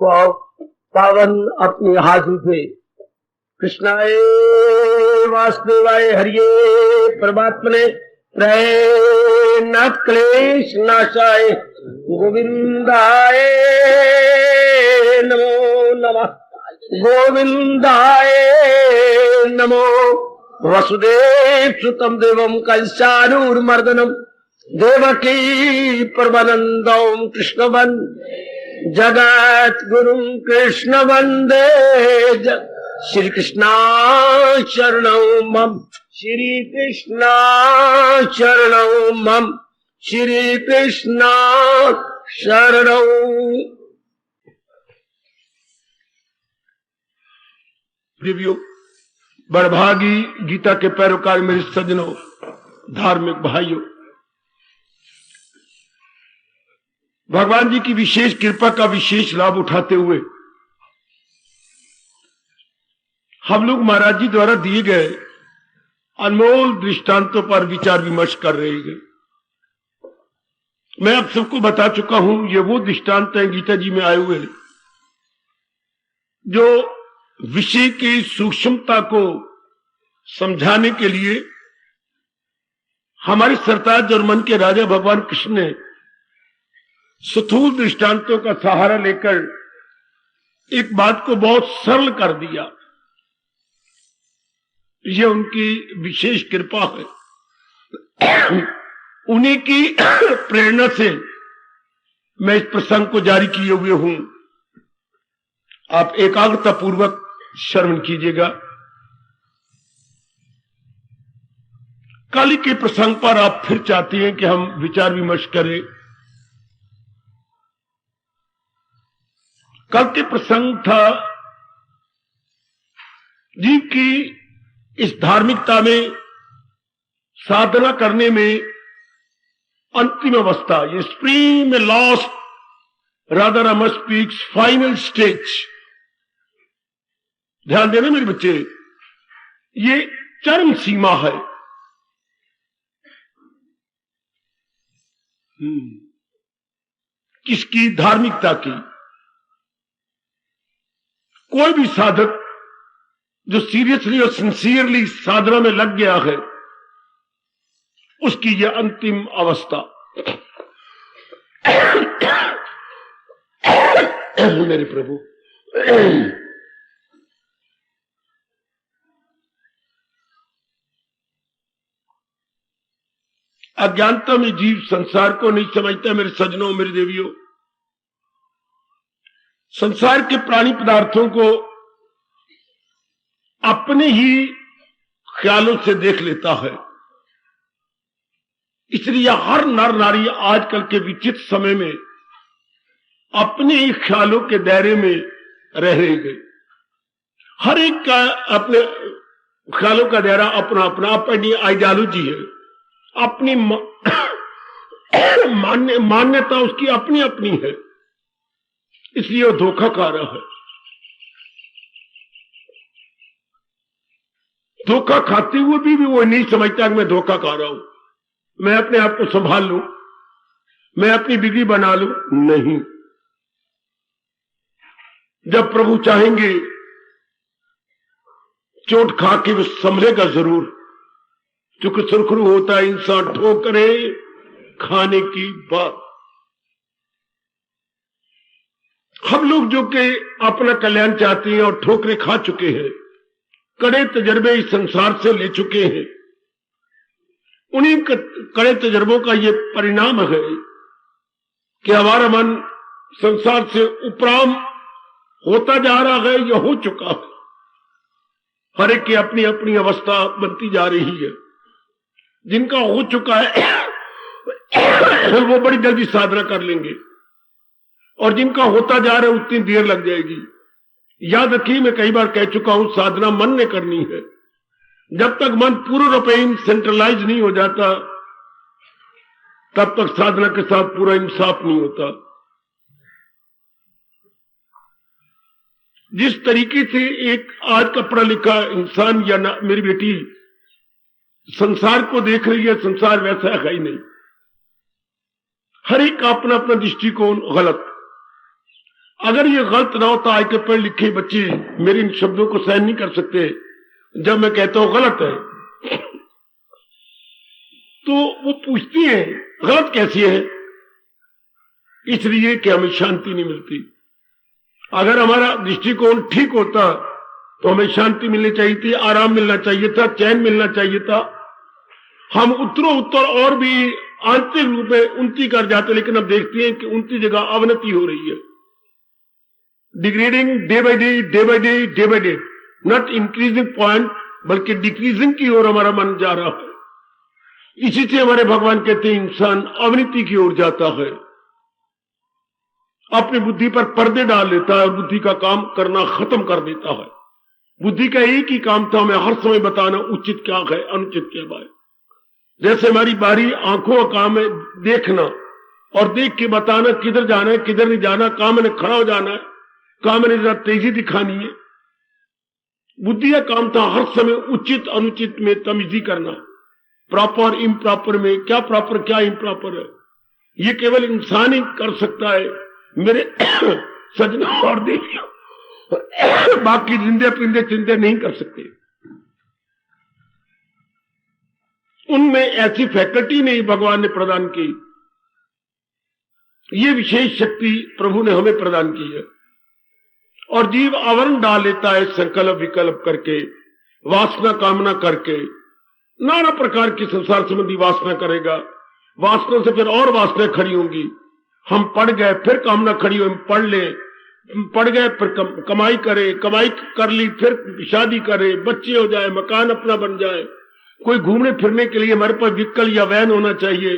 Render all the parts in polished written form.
पावन अपने हाथ से कृष्णाय वासुदेवाय हरिये परमात्मने प्रय न क्लेश नाशाय गोविंदाय नमो नमः गोविंदाय नमो वसुदेव सुतम देवम कंसानूर्मर्दनम देवकी परमानंदम कृष्णवन जगत गुरु कृष्ण वंदे श्री कृष्णा शरणौ मम श्री कृष्णा शरणौ मम श्री कृष्णा शरणौ। देवियों, बड़भागी गीता के पैरोकार मेरे सज्जनों, धार्मिक भाइयों, भगवान जी की विशेष कृपा का विशेष लाभ उठाते हुए हम लोग महाराज जी द्वारा दिए गए अनमोल दृष्टांतों पर विचार विमर्श कर रहे हैं। मैं आप सबको बता चुका हूं, ये वो दृष्टांत हैं गीता जी में आए हुए जो विषय की सूक्ष्मता को समझाने के लिए हमारे सरताज और मन के राजा भगवान कृष्ण ने स्थूल दृष्टांतों का सहारा लेकर एक बात को बहुत सरल कर दिया। यह उनकी विशेष कृपा है। उन्हीं की प्रेरणा से मैं इस प्रसंग को जारी किए हुए हूं। आप एकाग्रता पूर्वक श्रवण कीजिएगा। कल के प्रसंग पर आप फिर चाहती हैं कि हम विचार विमर्श करें। कल के प्रसंग था जीव की इस धार्मिकता में, साधना करने में अंतिम अवस्था, ये सुप्रीम में last Radha Rama speaks final stage. ध्यान देना मेरे बच्चे, ये चरम सीमा है। किसकी? धार्मिकता की। कोई भी साधक जो सीरियसली और सिंसियरली साधना में लग गया है, उसकी यह अंतिम अवस्था। मेरे प्रभु, अज्ञानता में जीव संसार को नहीं समझता। मेरे सज्जनों, मेरी देवियों, संसार के प्राणी पदार्थों को अपने ही ख्यालों से देख लेता है। इसलिए हर नर नारी आजकल के विचित्र समय में अपने ही ख्यालों के दायरे में रह रहे गए। हर एक का अपने ख्यालों का दायरा अपना अपना, अपनी आइडियोलॉजी है, अपनी मान्यता उसकी अपनी अपनी है। इसलिए वो धोखा खा रहा है। धोखा खाते हुए भी वो नहीं समझता कि मैं धोखा खा रहा हूं, मैं अपने आप को संभाल लूं, मैं अपनी बिगड़ी बना लूं। नहीं, जब प्रभु चाहेंगे चोट खा के वो संभलेगा जरूर। क्योंकि सुरखरू होता है इंसान ठोकरे खाने की बात। हम लोग जो कि अपना कल्याण चाहते हैं और ठोकरे खा चुके हैं, कड़े तजर्बे इस संसार से ले चुके हैं, उन्हीं कड़े तजर्बों का ये परिणाम है कि हमारा मन संसार से उपराम होता जा रहा है या हो चुका है। हर एक की अपनी अपनी अवस्था बनती जा रही है। जिनका हो चुका है वो बड़ी जल्दी साधना कर लेंगे, और जिनका होता जा रहा है उतनी देर लग जाएगी। याद रखिए, मैं कई बार कह चुका हूं, साधना मन ने करनी है। जब तक मन पूर्ण रूप से सेंट्रलाइज नहीं हो जाता, तब तक साधना के साथ पूरा इंसाफ नहीं होता। जिस तरीके से एक आज का पढ़ा लिखा इंसान या मेरी बेटी संसार को देख रही है, संसार वैसा है ही नहीं। हर एक का अपना अपना दृष्टिकोण गलत। अगर ये गलत ना होता, आज के पढ़े लिखे बच्चे मेरे इन शब्दों को सहन नहीं कर सकते जब मैं कहता हूं गलत है, तो वो पूछती हैं गलत कैसी है, इसलिए कि हमें शांति नहीं मिलती। अगर हमारा दृष्टिकोण ठीक होता तो हमें शांति मिलनी चाहिए थी, आराम मिलना चाहिए था, चैन मिलना चाहिए था। हम उत्तरों उत्तर और भी आंतरिक रूप में उन्नति कर जाते, लेकिन अब देखते हैं कि उनकी जगह अवनति हो रही है। Degrading day by day, day by day, day by day, not increasing point बल्कि डिक्रीजिंग की ओर हमारा मन जा रहा है। इसी से हमारे भगवान कहते हैं इंसान अवनति की ओर जाता है, अपनी बुद्धि पर पर्दे डाल लेता है और बुद्धि का काम करना खत्म कर देता है। बुद्धि का एक ही काम था, हमें हर समय बताना उचित क्या है, अनुचित क्या है। जैसे हमारी बारी आंखों का काम है देखना, और देख के बताना किधर जाना है किधर नहीं जाना, कहां मैंने खड़ा हो जाना है, कहां मैंने जरा तेजी दिखानी है। बुद्धि का काम था हर समय उचित अनुचित में तमीजी करना, प्रॉपर इम्प्रॉपर में, क्या प्रॉपर क्या इम्प्रॉपर है, ये केवल इंसान ही कर सकता है मेरे सजना और देवियों। बाकी जिंदे पिंदे चिंदे नहीं कर सकते, उनमें ऐसी फैकल्टी नहीं भगवान ने प्रदान की। ये विशेष शक्ति प्रभु ने हमें प्रदान की है। और जीव आवरण डाल लेता है संकल्प विकल्प करके, वासना कामना करके, नाना प्रकार की संसार संबंधी वासना करेगा। वासना से फिर और वासना खड़ी होंगी। हम पढ़ गए फिर कामना खड़ी हो, पढ़ ले, पढ़ गए फिर कमाई करे, कमाई कर ली फिर शादी करे, बच्चे हो जाए, मकान अपना बन जाए, कोई घूमने फिरने के लिए हमारे पास व्हीकल या वैन होना चाहिए।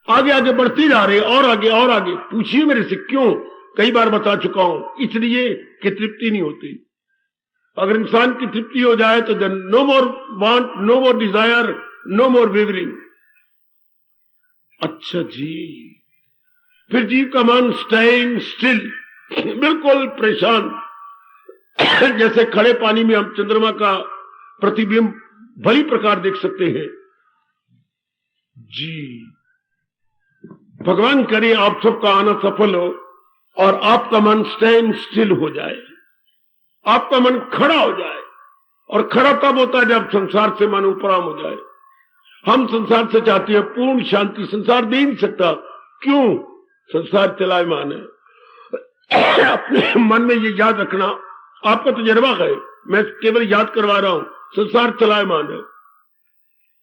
आगे आगे बढ़ती जा रहे और आगे और आगे। पूछिए मेरे से क्यों, कई बार बता चुका हूं, इसलिए कि तृप्ति नहीं होती। अगर इंसान की तृप्ति हो जाए तो देन नो मोर वांट, नो मोर डिजायर, नो मोर वेवरिंग। अच्छा जी, फिर जीव का मन स्टेइंग स्टिल, बिल्कुल परेशान, जैसे खड़े पानी में हम चंद्रमा का प्रतिबिंब भली प्रकार देख सकते हैं। जी भगवान करे आप सबका आना सफल हो और आपका मन स्टैंड स्टिल हो जाए, आपका मन खड़ा हो जाए। और खड़ा तब होता है जब संसार से मन उपराम हो जाए। हम संसार से चाहते हैं पूर्ण शांति, संसार दे नहीं सकता। क्यों? संसार चलायमान है। अपने मन में ये याद रखना, आपका तजर्बा है, मैं केवल याद करवा रहा हूं, संसार चलायमान है।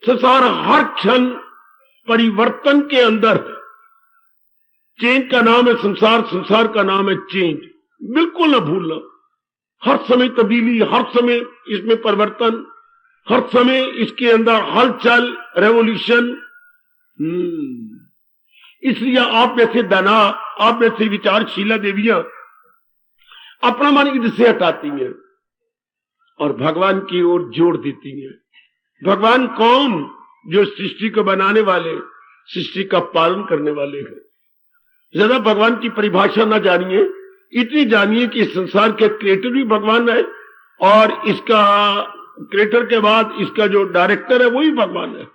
संसार हर क्षण परिवर्तन के अंदर है। चेंज का नाम है संसार, संसार का नाम है चेंज। बिल्कुल ना भूलना, हर समय तब्दीली, हर समय इसमें परिवर्तन, हर समय इसके अंदर हलचल, रेवोल्यूशन। इसलिए आप जैसे दाना, आप जैसे विचारशीला देवियां अपना मन इधर से हटाती हैं और भगवान की ओर जोड़ देती हैं। भगवान कौन? जो सृष्टि को बनाने वाले, सृष्टि का पालन करने वाले हैं। ज्यादा भगवान की परिभाषा ना जानिए, इतनी जानिए कि संसार के क्रिएटर भी भगवान है और इसका क्रिएटर के बाद इसका जो डायरेक्टर है वो भी भगवान है।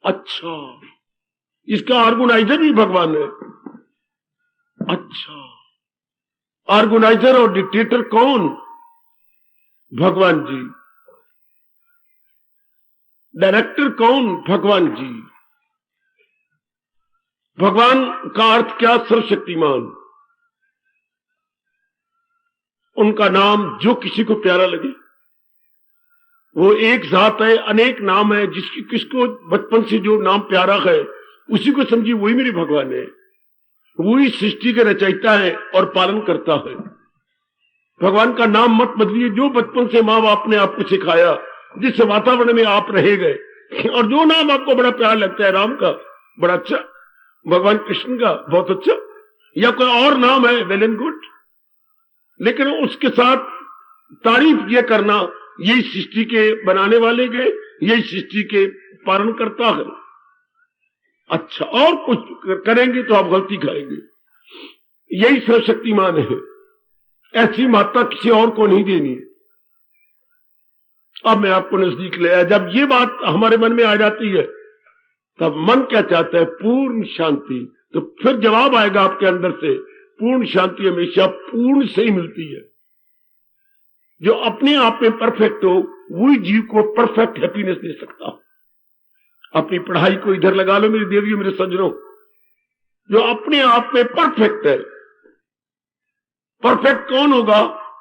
अच्छा, इसका ऑर्गेनाइजर भी भगवान है। अच्छा, ऑर्गेनाइजर और डिक्टेटर कौन? भगवान जी। डायरेक्टर कौन? भगवान जी। भगवान का अर्थ क्या? सर्वशक्तिमान। उनका नाम जो किसी को प्यारा लगे, वो एक जात है, अनेक नाम है, जिसकी किसको बचपन से जो नाम प्यारा है उसी को समझिए वही मेरे भगवान है। वही सृष्टि के रचयिता है और पालन करता है। भगवान का नाम मत बदलिए, जो बचपन से माँ बाप ने आपको सिखाया, जिस वातावरण में आप रह गए, और जो नाम आपको बड़ा प्यार लगता है, राम का बड़ा अच्छा, भगवान कृष्ण का बहुत अच्छा, या कोई और नाम है, वेल एंड गुड, लेकिन उसके साथ तारीफ ये करना, यही सृष्टि के बनाने वाले के, यही सृष्टि के पालन करता है। अच्छा, और कुछ करेंगे तो आप गलती करेंगे। यही सर्वशक्तिमान है। ऐसी मात्रा किसी और को नहीं देनी। अब मैं आपको नजदीक ले आया। जब ये बात हमारे मन में आ जाती है तब मन क्या चाहता है? पूर्ण शांति। तो फिर जवाब आएगा आपके अंदर से, पूर्ण शांति हमेशा पूर्ण से ही मिलती है। जो अपने आप में परफेक्ट हो वही जीव को परफेक्ट हैप्पीनेस दे सकता। अपनी पढ़ाई को इधर लगा लो मेरी देवियों मेरे सज्जनों, जो अपने आप में परफेक्ट है। परफेक्ट कौन होगा?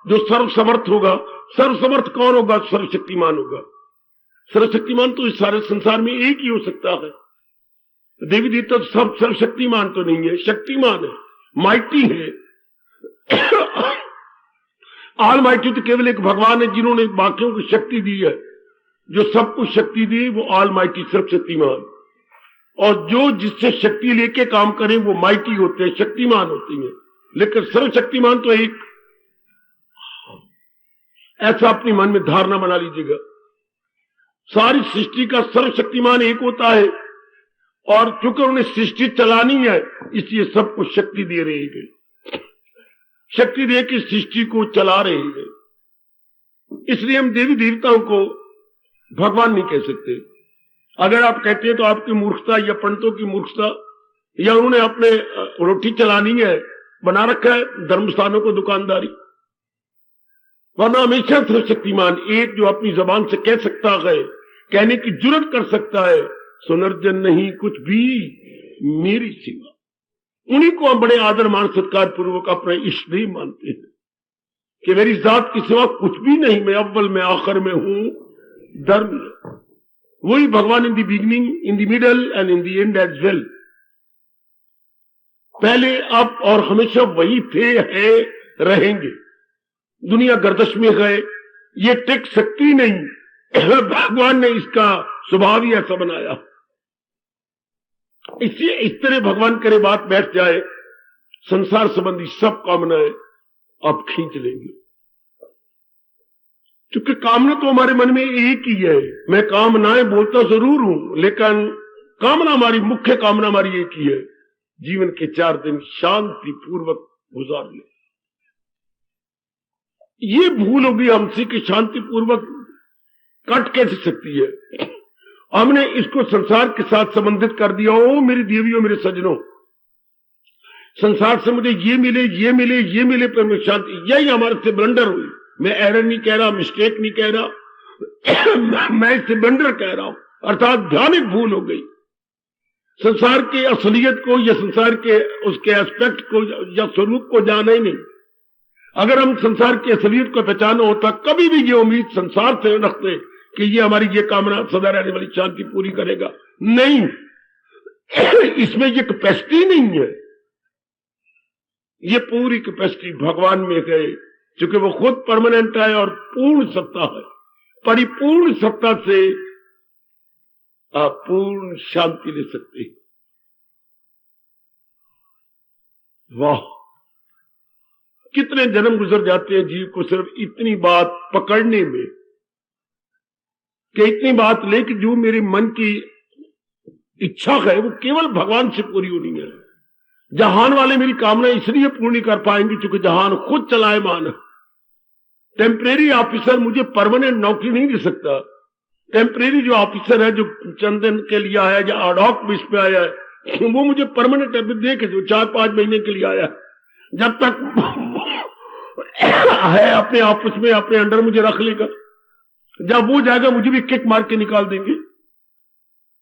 जो सर्वसमर्थ होगा। सर्वसमर्थ कौन होगा? सर्वशक्तिमान होगा। सर्वशक्तिमान तो इस सारे संसार में एक ही हो सकता है। देवी देवता सब सर्वशक्तिमान तो नहीं है, शक्तिमान है, माइटी है। ऑल माइटी तो केवल एक भगवान है जिन्होंने बाकियों को शक्ति दी है। जो सबको शक्ति दी वो ऑल माइटी सर्वशक्तिमान, और जो जिससे शक्ति लेके काम करें वो माइटी होते हैं, शक्तिमान होती हैं। लेकिन सर्वशक्तिमान तो एक, ऐसा अपने मन में धारणा बना लीजिएगा। सारी सृष्टि का सर्वशक्तिमान एक होता है, और चूंकि उन्हें सृष्टि चलानी है इसलिए सबको शक्ति दे रहे हैं, शक्ति दे के सृष्टि को चला रहे हैं। इसलिए हम देवी देवताओं को भगवान नहीं कह सकते। अगर आप कहते हैं तो आपकी मूर्खता या पंडितों की मूर्खता, या उन्होंने अपने रोटी चलानी है, बना रखा है धर्मस्थानों को दुकानदारी। वरना हमेशा सर्वशक्तिमान एक जो अपनी जबान से कह सकता है, कहने की जुर्रत कर सकता है, सुनर्जन नहीं कुछ भी मेरी सिवा। उन्हीं को हम बड़े आदर मान सत्कार पूर्वक अपना इष्ट देव मानते हैं कि मेरी जात की सिवा कुछ भी नहीं, मैं अव्वल में आखिर में हूं, धर्म। वही भगवान in the beginning, in the middle and in the end as well. पहले, अब और हमेशा वही थे, है, रहेंगे। दुनिया गर्दश में है, ये टिक सकती नहीं। भगवान ने इसका स्वभाव ही ऐसा बनाया। इसलिए इस तरह भगवान करे बात बैठ जाए, संसार संबंधी सब कामनाएं आप खींच लेंगे। क्योंकि कामना तो हमारे मन में एक ही है। मैं कामनाएं बोलता जरूर हूं, लेकिन कामना हमारी, मुख्य कामना हमारी एक ही है, जीवन के 4 दिन शांति पूर्वक गुजार ले। ये भूल होगी हमसे कि शांति पूर्वक कट कैसे सकती है। हमने इसको संसार के साथ संबंधित कर दिया। ओ मेरी देवियों मेरे सज्जनों, संसार से मुझे ये मिले, ये मिले, ये मिले पर मैं शांति, यही हमारे से ब्लंडर हुई। मैं एरर नहीं कह रहा, मिस्टेक नहीं कह रहा, मैं इससे ब्लंडर कह रहा हूं, अर्थात ध्यानिक भूल हो गई। संसार की असलियत को या संसार के उसके एस्पेक्ट को या स्वरूप को जाना ही नहीं। अगर हम संसार की असलियत को पहचाना होता, कभी भी ये उम्मीद संसार से रखते कि ये हमारी ये कामना सदा रहने वाली शांति पूरी करेगा, नहीं। इसमें ये कैपेसिटी नहीं है। ये पूरी कैपेसिटी भगवान में है, क्योंकि वो खुद परमानेंट है और पूर्ण सत्ता है। परिपूर्ण सत्ता से आप पूर्ण शांति ले सकते हैं। वाह, कितने जन्म गुजर जाते हैं जीव को सिर्फ इतनी बात पकड़ने में, कि इतनी बात ले कि जो मेरे मन की इच्छा है वो केवल भगवान से पूरी होनी है। जहान वाले मेरी कामना इसलिए पूर्ण नहीं कर पाएंगे क्योंकि जहान खुद चलायमान है। टेम्परेरी ऑफिसर मुझे परमानेंट नौकरी नहीं दे सकता। टेम्परेरी जो ऑफिसर है, जो चंद दिन के लिए आया या अडॉक बेस पे आया है, वो मुझे परमानेंट दे के जो 4-5 महीने के लिए आया, जब तक है अपने ऑफिस में अपने अंडर मुझे रख लेगा। जब वो जाएगा मुझे भी किक मार के निकाल देंगे।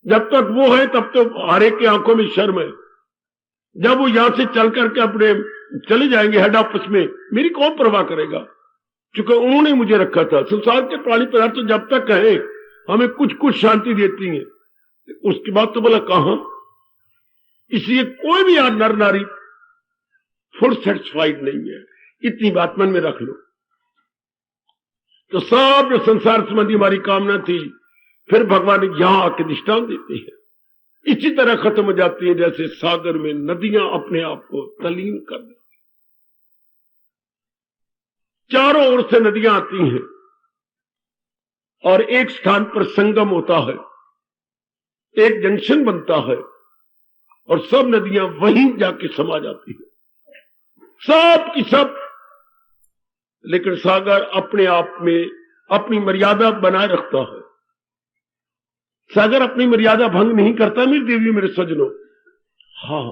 जब तक वो है तब तो हर एक की आंखों में शर्म है। जब वो यहां से चल करके अपने चले जाएंगे हेड ऑफिस में, मेरी कौन परवाह करेगा, क्योंकि उन्होंने मुझे रखा था। संसार के प्राणी पदार्थ तो जब तक है हमें कुछ कुछ शांति देती हैं, उसके बाद तो बोला कहां। इसलिए कोई भी नर नारी फुल सेटिस्फाइड नहीं है, इतनी बात मन में रख लो। तो सब जो संसार संबंधी हमारी कामना थी, फिर भगवान यहां आके दृष्टांत देते हैं। इसी तरह खत्म हो जाती है जैसे सागर में नदियां अपने आप को तलीन कर देती। चारों ओर से नदियां आती हैं और एक स्थान पर संगम होता है, एक जंक्शन बनता है और सब नदियां वहीं जाके समा जाती है, सब की सब। लेकिन सागर अपने आप में अपनी मर्यादा बनाए रखता है। सागर अपनी मर्यादा भंग नहीं करता मेरी देवी मेरे सज्जनों। हाँ,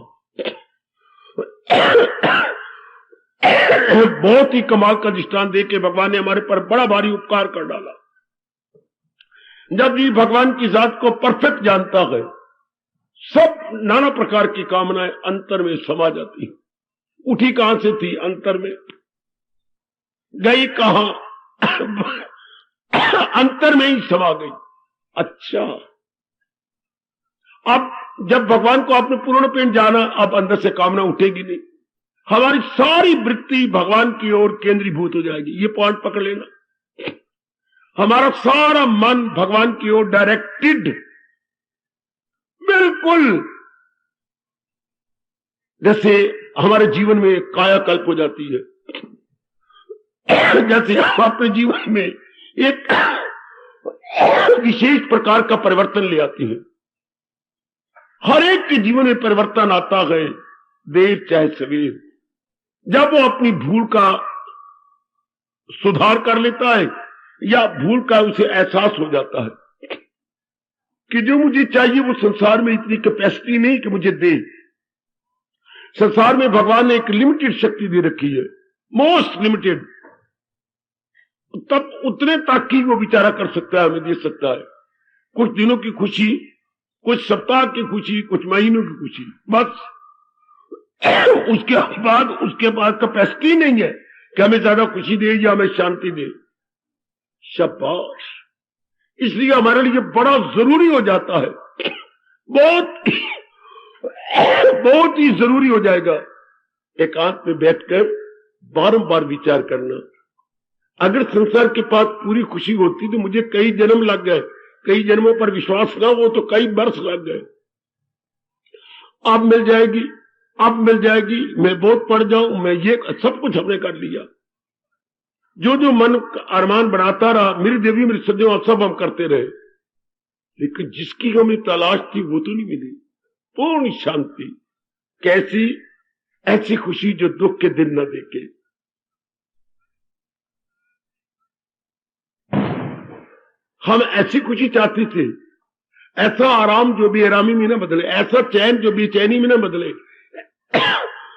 बहुत ही कमाल का दृष्टांत देके भगवान ने हमारे पर बड़ा भारी उपकार कर डाला। जब भी भगवान की जात को परफेक्ट जानता है, सब नाना प्रकार की कामनाएं अंतर में समा जाती। उठी कहां से थी? अंतर में। गई कहां? अंतर में ही समा गई। अच्छा, अब जब भगवान को आपने पूर्ण पेट जाना, अब अंदर से कामना उठेगी नहीं। हमारी सारी वृत्ति भगवान की ओर केंद्रीभूत हो जाएगी। ये पॉइंट पकड़ लेना। हमारा सारा मन भगवान की ओर डायरेक्टेड, बिल्कुल जैसे हमारे जीवन में कायाकल्प हो जाती है। जैसे हम अपने जीवन में एक विशेष प्रकार का परिवर्तन ले आती है। हर एक के जीवन में परिवर्तन आता है, देर चाहे सवेर। जब वो अपनी भूल का सुधार कर लेता है या भूल का उसे एहसास हो जाता है कि जो मुझे चाहिए वो संसार में इतनी कैपेसिटी नहीं कि मुझे दे। संसार में भगवान ने एक लिमिटेड शक्ति दे रखी है, मोस्ट लिमिटेड। तब उतने तक ही वो विचारा कर सकता है, हमें दे सकता है। कुछ दिनों की खुशी, कुछ सप्ताह की खुशी, कुछ महीनों की खुशी, बस। उसके बाद कैपेसिटी नहीं है कि हमें ज्यादा खुशी दे या हमें शांति दे। शाबाश। इसलिए हमारे लिए बड़ा जरूरी हो जाता है, बहुत ही जरूरी हो जाएगा एकांत में बैठकर बारंबार विचार करना। अगर संसार के पास पूरी खुशी होती तो मुझे कई जन्म लग गए, कई जन्मों पर विश्वास ना हो तो कई वर्ष लग गए। अब मिल जाएगी, अब मिल जाएगी, मैं बहुत पढ़ जाऊं, मैं ये सब कुछ हमने कर लिया। जो जो मन अरमान बनाता रहा, मेरी देवी मेरी सदैव, सब हम करते रहे, लेकिन जिसकी हमें तलाश थी वो तो नहीं मिली। पूर्ण शांति कैसी? ऐसी खुशी जो दुख के दिन न देखे। हम ऐसी खुशी चाहते थे, ऐसा आराम जो बेआरामी में न बदले, ऐसा चैन जो बेचैनी में न बदले।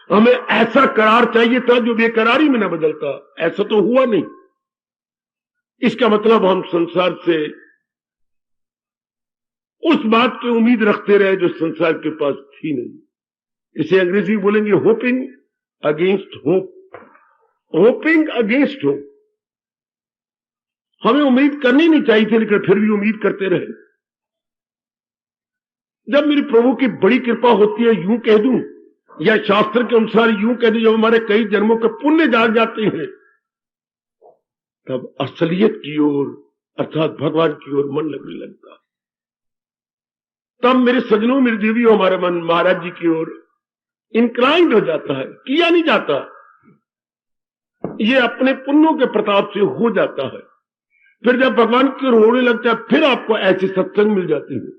हमें ऐसा करार चाहिए था जो बेकरारी में न बदलता। ऐसा तो हुआ नहीं। इसका मतलब हम संसार से उस बात की उम्मीद रखते रहे जो संसार के पास थी नहीं। इसे अंग्रेजी बोलेंगे hopping against hope. Hopping against hope. हमें उम्मीद करनी नहीं चाहिए थी, लेकिन फिर भी उम्मीद करते रहे। जब मेरी प्रभु की बड़ी कृपा होती है, यूं कह दूं, या शास्त्र के अनुसार यूं कह दूं, जब हमारे कई जन्मों के पुण्य जाग जाते हैं, तब असलियत की ओर अर्थात भगवान की ओर मन लगने लगता है। तब मेरे सजनों, मेरी देवियों, हमारा मन महाराज जी की ओर इंक्लाइंड हो जाता है। किया नहीं जाता, ये अपने पुण्यों के प्रताप से हो जाता है। फिर जब भगवान की ओर होने लगता है, फिर आपको ऐसे सत्संग मिल जाते हैं,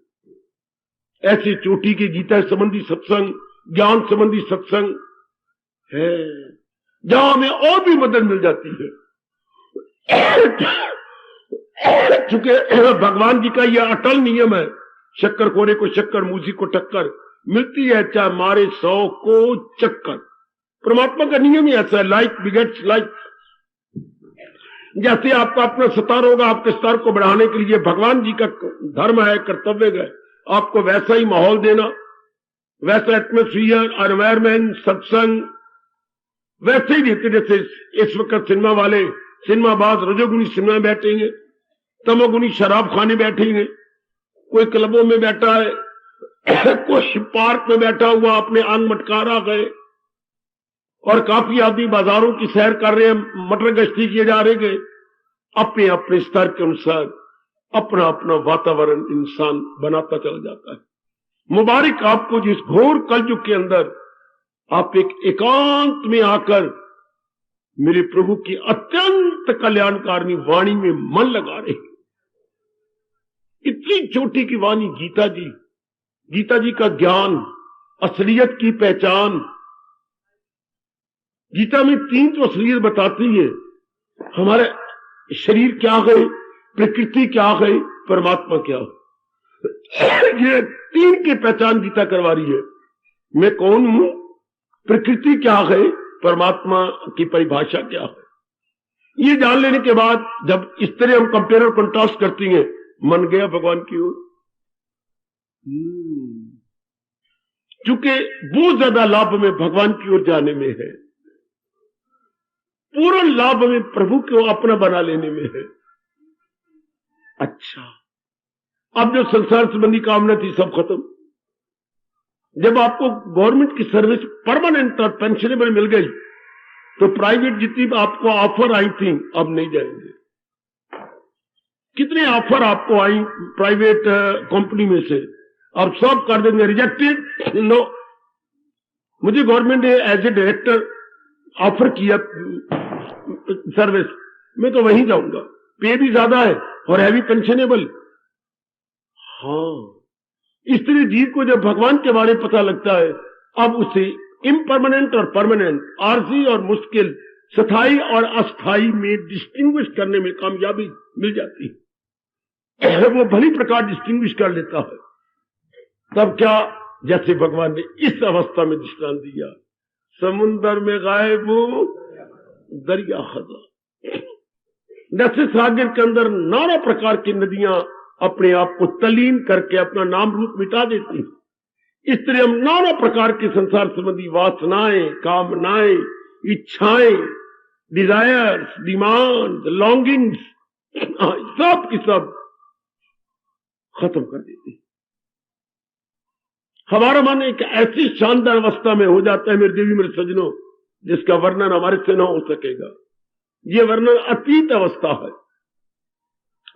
ऐसी चोटी की गीता संबंधी सत्संग, ज्ञान संबंधी सत्संग है, जहां हमें और भी मदद मिल जाती है। चूंकि भगवान जी का यह अटल नियम है, शक्कर खोरे को शक्कर, मूसी को टक्कर मिलती है, चाहे मारे 100 को चक्कर। परमात्मा का नियम ही ऐसा है, लाइक बिगेट्स लाइक। जैसे आपका अपना स्तर होगा, आपके स्तर को बढ़ाने के लिए भगवान जी का धर्म है, कर्तव्य है आपको वैसा ही माहौल देना, वैसा एटमोस्फियर, एनवायरमेंट, सत्संग वैसे ही देते। जैसे इस वक्त सिनेमा वाले, सिनेमाबाज रजोगुनी सिनेमा बैठेंगे, तमोगुनी शराब खाने बैठेंगे, कोई क्लबों में बैठा है, कोई पार्क में बैठा हुआ अपने अंग मटका रहा है, और काफी आदमी बाजारों की सैर कर रहे हैं, मटर गश्ती किए जा रहे हैं। अपने अपने स्तर के अनुसार अपना अपना वातावरण इंसान बनाता चला जाता है। मुबारक आपको जिस घोर कलयुग के अंदर आप एक एकांत में आकर मेरे प्रभु की अत्यंत कल्याणकारिणी वाणी में मन लगा रहे हैं। इतनी छोटी की वाणी गीता जी, गीता जी का ज्ञान, असलियत की पहचान। गीता में 3 तो असलियत बताती है, हमारा शरीर क्या है, प्रकृति क्या है, परमात्मा क्या है। ये 3 की पहचान गीता करवा रही है। मैं कौन हूं, प्रकृति क्या है, परमात्मा की परिभाषा क्या है, ये जान लेने के बाद जब इस तरह हम कंपेयर और कंट्रास्ट करती हैं, मन गया भगवान की ओर। क्योंकि बहुत ज्यादा लाभ में भगवान की ओर जाने में है, पूर्ण लाभ में प्रभु को अपना बना लेने में है। अच्छा, अब जो संसार संबंधी कामना थी सब खत्म। जब आपको गवर्नमेंट की सर्विस परमानेंट और पेंशनेबल मिल गई तो प्राइवेट जितनी आपको ऑफर आई थी अब नहीं जाएंगे। कितने ऑफर आपको आई प्राइवेट कंपनी में से, अब सब कर देंगे रिजेक्टेड। नो, मुझे गवर्नमेंट ने एज ए डायरेक्टर ऑफर किया सर्विस, मैं तो वहीं जाऊंगा, पे भी ज्यादा है और हैवी पेंशनेबल। हाँ, इस तरह जीव को जब भगवान के बारे में पता लगता है, अब उसे इम्परमानेंट और परमानेंट, आरजी और मुश्किल, स्थायी और अस्थायी में डिस्टिंग्विश करने में कामयाबी मिल जाती है। वो भली प्रकार डिस्टिंग्विश कर लेता है। तब क्या, जैसे भगवान ने इस अवस्था में दृष्टांत दिया, समुद्र में गायब दरिया हजार, जैसे सागर के अंदर नाना प्रकार की नदियां अपने आप को तलीन करके अपना नाम रूप मिटा देती, इस तरह हम नाना प्रकार के संसार संबंधी वासनाएं, कामनाएं, इच्छाएं, डिजायर्स, डिमांड, लॉन्गिंग्स, सब की सब खत्म कर देती। हमारा मन एक ऐसी शानदार अवस्था में हो जाता है मेरे देवी मेरे सजनों, जिसका वर्णन हमारे से न हो सकेगा। ये वर्णन अतीत अवस्था है।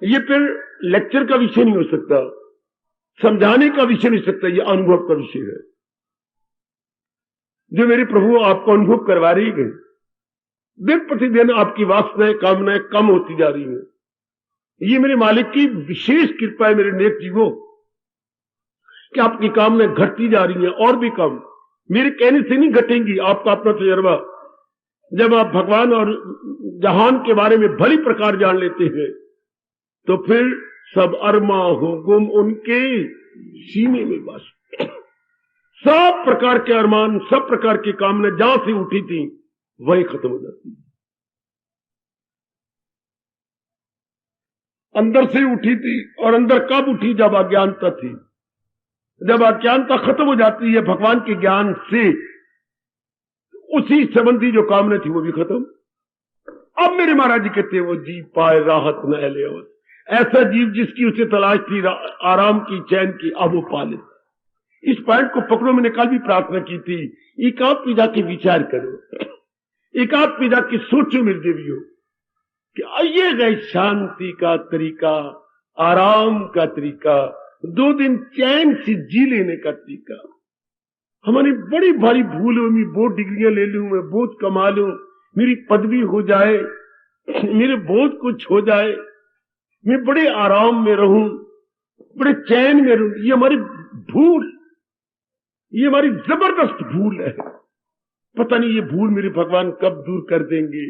ये फिर लेक्चर का विषय नहीं हो सकता, समझाने का विषय नहीं सकता, ये अनुभव का विषय है जो मेरे प्रभु आपको अनुभव करवा रही है। दिन प्रतिदिन आपकी वासनाएं, कामनाएं कम होती जा रही हैं। ये मेरे मालिक की विशेष कृपा है मेरे नेक जीवों कि आपकी कामनाएं घटती जा रही हैं और भी कम। मेरे कहने से नहीं घटेंगी, आपका अपना तजर्बा। जब आप भगवान और जहान के बारे में भली प्रकार जान लेते हैं तो फिर सब अरमा हो गुम उनके सीने में बस। सब प्रकार के अरमान, सब प्रकार की कामना जहां से उठी थी वही खत्म हो जाती। अंदर से उठी थी, और अंदर कब उठी? जब अज्ञानता थी। जब अज्ञानता खत्म हो जाती है भगवान के ज्ञान से, उसी संबंधी जो कामना थी वो भी खत्म। अब मेरे महाराज जी कहते हैं वो जीव पाए राहत न ले, ऐसा जीव जिसकी उसे तलाश थी आराम की, चैन की, अब वो पा लेता। इस पॉइंट को पकड़ो। मैंने कल भी प्रार्थना की थी, एकांत में जाके विचार करो, एकांत में जाके सोचो मेरे देवियों कि ये गए शांति का तरीका, आराम का तरीका, 2 दिन चैन से जी लेने का तरीका। हमारी बड़ी भारी भूल है, मैं बहुत डिग्रियां ले लूं, मैं बहुत कमा लूं, मेरी पदवी हो जाए, मेरे बहुत कुछ हो जाए, मैं बड़े आराम में रहूं, बड़े चैन में रहूं। ये हमारी भूल, ये हमारी जबरदस्त भूल है। पता नहीं ये भूल मेरे भगवान कब दूर कर देंगे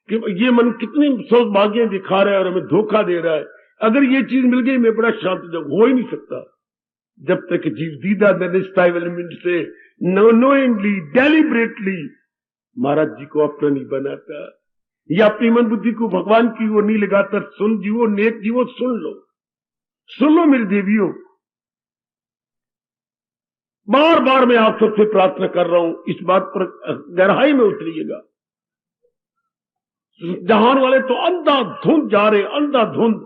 कि ये मन कितनी सौभाग्य दिखा रहा है और हमें धोखा दे रहा है। अगर ये चीज मिल गई मैं बड़ा शांत हो ही नहीं सकता जब तक जीव दीदा एलिमेंट से नोइंगली, डेलिब्रेटली महाराज जी को अपना नहीं बनाता, या अपनी मन बुद्धि को भगवान की वो नहीं लगाता। सुन जीवो, नेक जीवो, सुन लो मेरी देवियों। बार बार मैं आप सबसे प्रार्थना कर रहा हूं, इस बात पर गहराई में उतरिएगा। जहान वाले तो अंधाधुंध जा रहे, अंधाधुंध,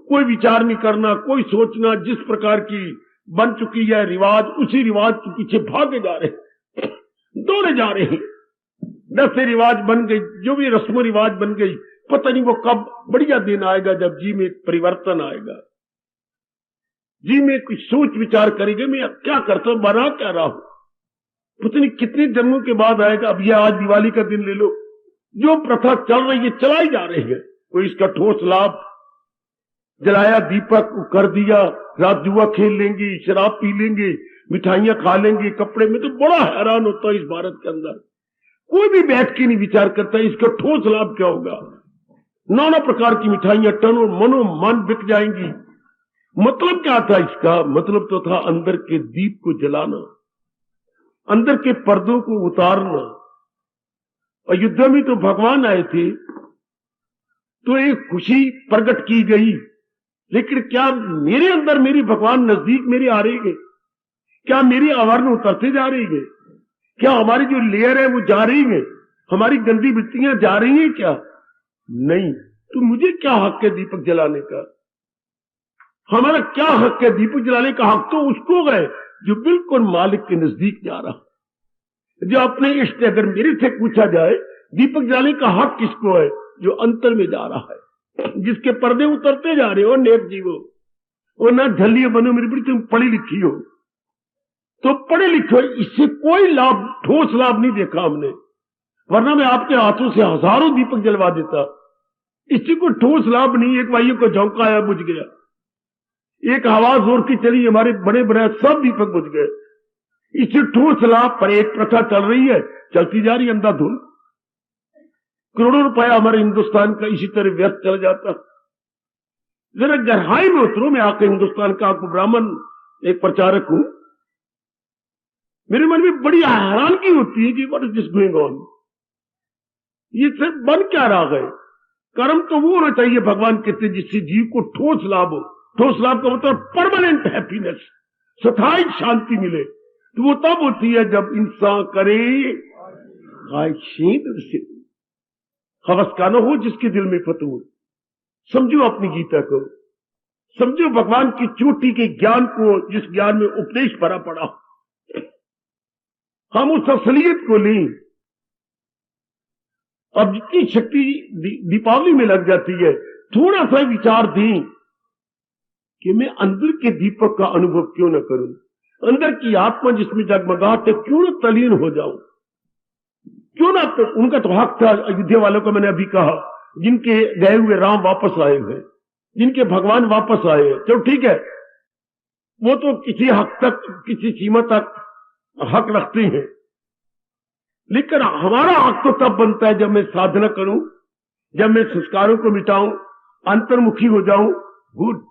कोई विचार नहीं करना, कोई सोचना। जिस प्रकार की बन चुकी है रिवाज, उसी रिवाज के पीछे भागे जा रहे, दौड़े जा रहे हैं। जैसे रिवाज बन गई, जो भी रस्म रिवाज बन गई, पता नहीं वो कब बढ़िया दिन आएगा जब जी में परिवर्तन आएगा, जी में कुछ सोच विचार करेंगे मैं क्या करता हूं, बना क्या रहा हूं, पता नहीं कितने जन्मों के बाद आएगा। अब यह आज दिवाली का दिन ले लो, जो प्रथा चल रही है चलाई जा रही है, कोई इसका ठोस लाभ, जलाया दीपक कर दिया, रात जुआ खेल लेंगे, शराब पी लेंगे, मिठाइयां खा लेंगे, कपड़े में। तो बड़ा हैरान होता है इस भारत के अंदर कोई भी बैठ के नहीं विचार करता इसका ठोस लाभ क्या होगा। नाना प्रकार की मिठाइयां टनों मनो मन बिक जाएंगी। मतलब क्या था इसका? मतलब तो था अंदर के दीप को जलाना, अंदर के पर्दों को उतारना, अयोध्या में तो भगवान आए थे तो एक खुशी प्रकट की गई, लेकिन क्या मेरे अंदर मेरी भगवान नजदीक मेरे आ रही है? क्या मेरी आवरण उतरते जा रही है? क्या हमारी जो लेयर है वो जा रही है? हमारी गंदी वृत्तियां जा रही हैं क्या? नहीं। तो मुझे क्या हक है दीपक जलाने का? हमारा क्या हक है? दीपक जलाने का हक तो उसको है जो बिल्कुल मालिक के नजदीक जा रहा, जो अपने इष्ट, अगर मेरे से पूछा जाए दीपक जलाने का हक किसको है? जो अंतर में जा रहा है, जिसके पर्दे उतरते जा रहे हो। नेक जीवो, वो ना झल्लिए बनो मेरी बेटी, तुम पढ़ी लिखी हो तो पढ़े लिखो, इससे कोई लाभ, ठोस लाभ नहीं देखा हमने, वरना मैं आपके हाथों से हजारों दीपक जलवा देता। इससे कोई ठोस लाभ नहीं। एक भाइयों को झोंका आया, बुझ गया। एक हवा जोर की चली, हमारे बड़े बड़े सब दीपक बुझ गए। इससे ठोस लाभ पर एक प्रथा चल रही है, चलती जा रही अंधाधुंध। करोड़ों रुपया हमारे हिंदुस्तान का इसी तरह व्यर्थ चला जाता। जरा गहराई में उतरो। मैं आकर हिंदुस्तान का आपको ब्राह्मण एक प्रचारक हूं, मेरे मन में बड़ी हैरानगी होती है कि what is this going on? ये सब बन क्या रहा है? कर्म तो वो होना चाहिए भगवान कहते जिससे जीव को ठोस लाभ हो। ठोस लाभ का मतलब परमानेंट हैप्पीनेस, स्थायी शांति मिले। तो वो तब होती है जब इंसान करे हवस का न हो जिसके दिल में फतूर। समझो अपनी गीता को, समझो भगवान की चोटी के ज्ञान को, जिस ज्ञान में उपदेश भरा पड़ा। हम उस असलियत को लें। अब जितनी शक्ति दीपावली में लग जाती है, थोड़ा सा विचार दें कि मैं अंदर के दीपक का अनुभव क्यों न करूं, अंदर की आत्मा जिसमें जगमगाहट है क्यों न तलीन हो जाऊं, क्यों ना। तो उनका तो हक था अयोध्या वालों को, मैंने अभी कहा, जिनके गए हुए राम वापस आए हैं, जिनके भगवान वापस आए हैं। चलो ठीक है, वो तो किसी हक तक, किसी सीमा तक हक रखते हैं, लेकिन हमारा हक तो तब बनता है जब मैं साधना करूं, जब मैं संस्कारों को मिटाऊं, अंतर्मुखी हो जाऊं, गुड,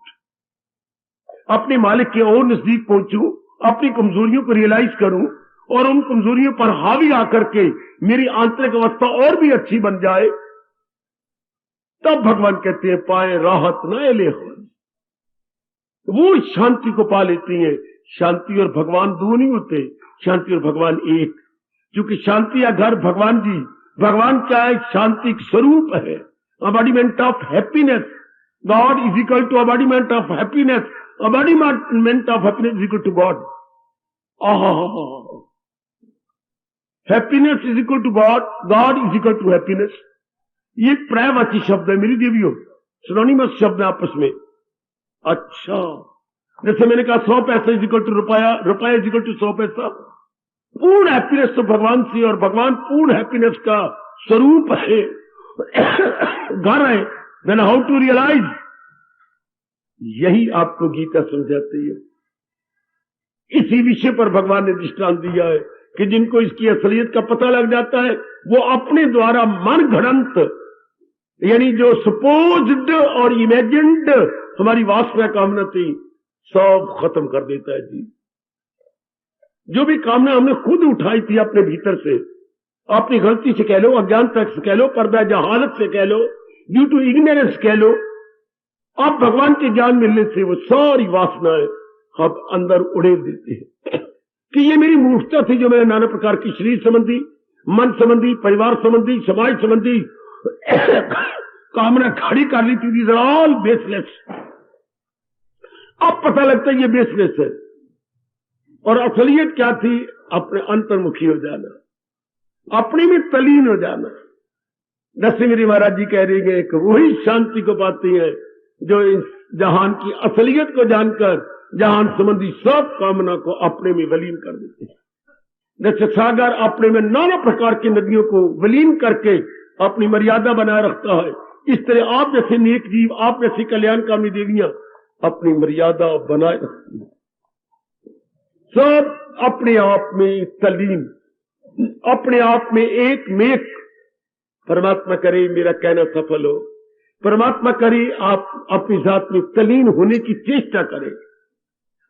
अपने मालिक के और नजदीक पहुंचूं, अपनी कमजोरियों को रियलाइज करूं और उन कमजोरियों पर हावी आकर के मेरी आंतरिक अवस्था और भी अच्छी बन जाए। तब भगवान कहते हैं पाए राहत न ले, वो शांति को पा लेती हैं। शांति और भगवान दो नहीं होते, शांति और भगवान एक। क्योंकि शांति या घर भगवान जी, भगवान क्या है? शांति स्वरूप है, embodiment of happiness. God is equal to embodiment of happiness, embodiment of happiness is equal to God. Happiness is equal to God, God is equal to happiness. ये पर्यायवाची शब्द है मेरी देवियों, सिनोनिमस शब्द है आपस में। अच्छा, जैसे मैंने कहा 100 पैसा इज इक्वल टू रुपया, रुपया इज इक्वल टू 100 पैसा। पूर्ण हैप्पीनेस तो भगवान से, और भगवान पूर्ण हैप्पीनेस का स्वरूप है, घर है। देन हाउ टू रियलाइज, यही आपको गीता समझाती है। इसी विषय पर भगवान ने दृष्टांत दिया है कि जिनको इसकी असलियत का पता लग जाता है, वो अपने द्वारा मन घड़ंत, यानी जो सपोज्ड और इमेजिन्ड हमारी वासना कामना थी, सब खत्म कर देता है जी। जो भी कामना हमने खुद उठाई थी अपने भीतर से, अपनी गलती से कह लो, अज्ञानता से कह लो, पर्दा जहालत से कह लो, ड्यू टू इग्नोरेंस कह लो, अब भगवान के ज्ञान मिलने से वो सारी वासनाएं हम अंदर उड़ेल देते हैं कि ये मेरी मूर्खता थी जो मैंने नाना प्रकार की शरीर संबंधी, मन संबंधी, परिवार संबंधी, समाज संबंधी कामना खड़ी कर ली थी। These are all baseless. अब पता लगता है ये बेसलेस है, और असलियत क्या थी? अपने अंतर्मुखी हो जाना, अपने में तलीन हो जाना। दशमेरी महाराज जी कह रही है कि वही शांति को पाती है जो इस जहान की असलियत को जानकर जहान संबंधी सब कामना को अपने में विलीन कर देते हैं। जैसे सागर अपने में नाना प्रकार की नदियों को विलीन करके अपनी मर्यादा बनाए रखता है, इस तरह आप जैसे नेक जीव, आप जैसी कल्याणकामी देवियां अपनी मर्यादा बनाए रखती हैं। सब अपने आप में तलीन, अपने आप में एक मेक। परमात्मा करे मेरा कहना सफल हो, परमात्मा करे आप अपनी जात में तलीन होने की चेष्टा करें।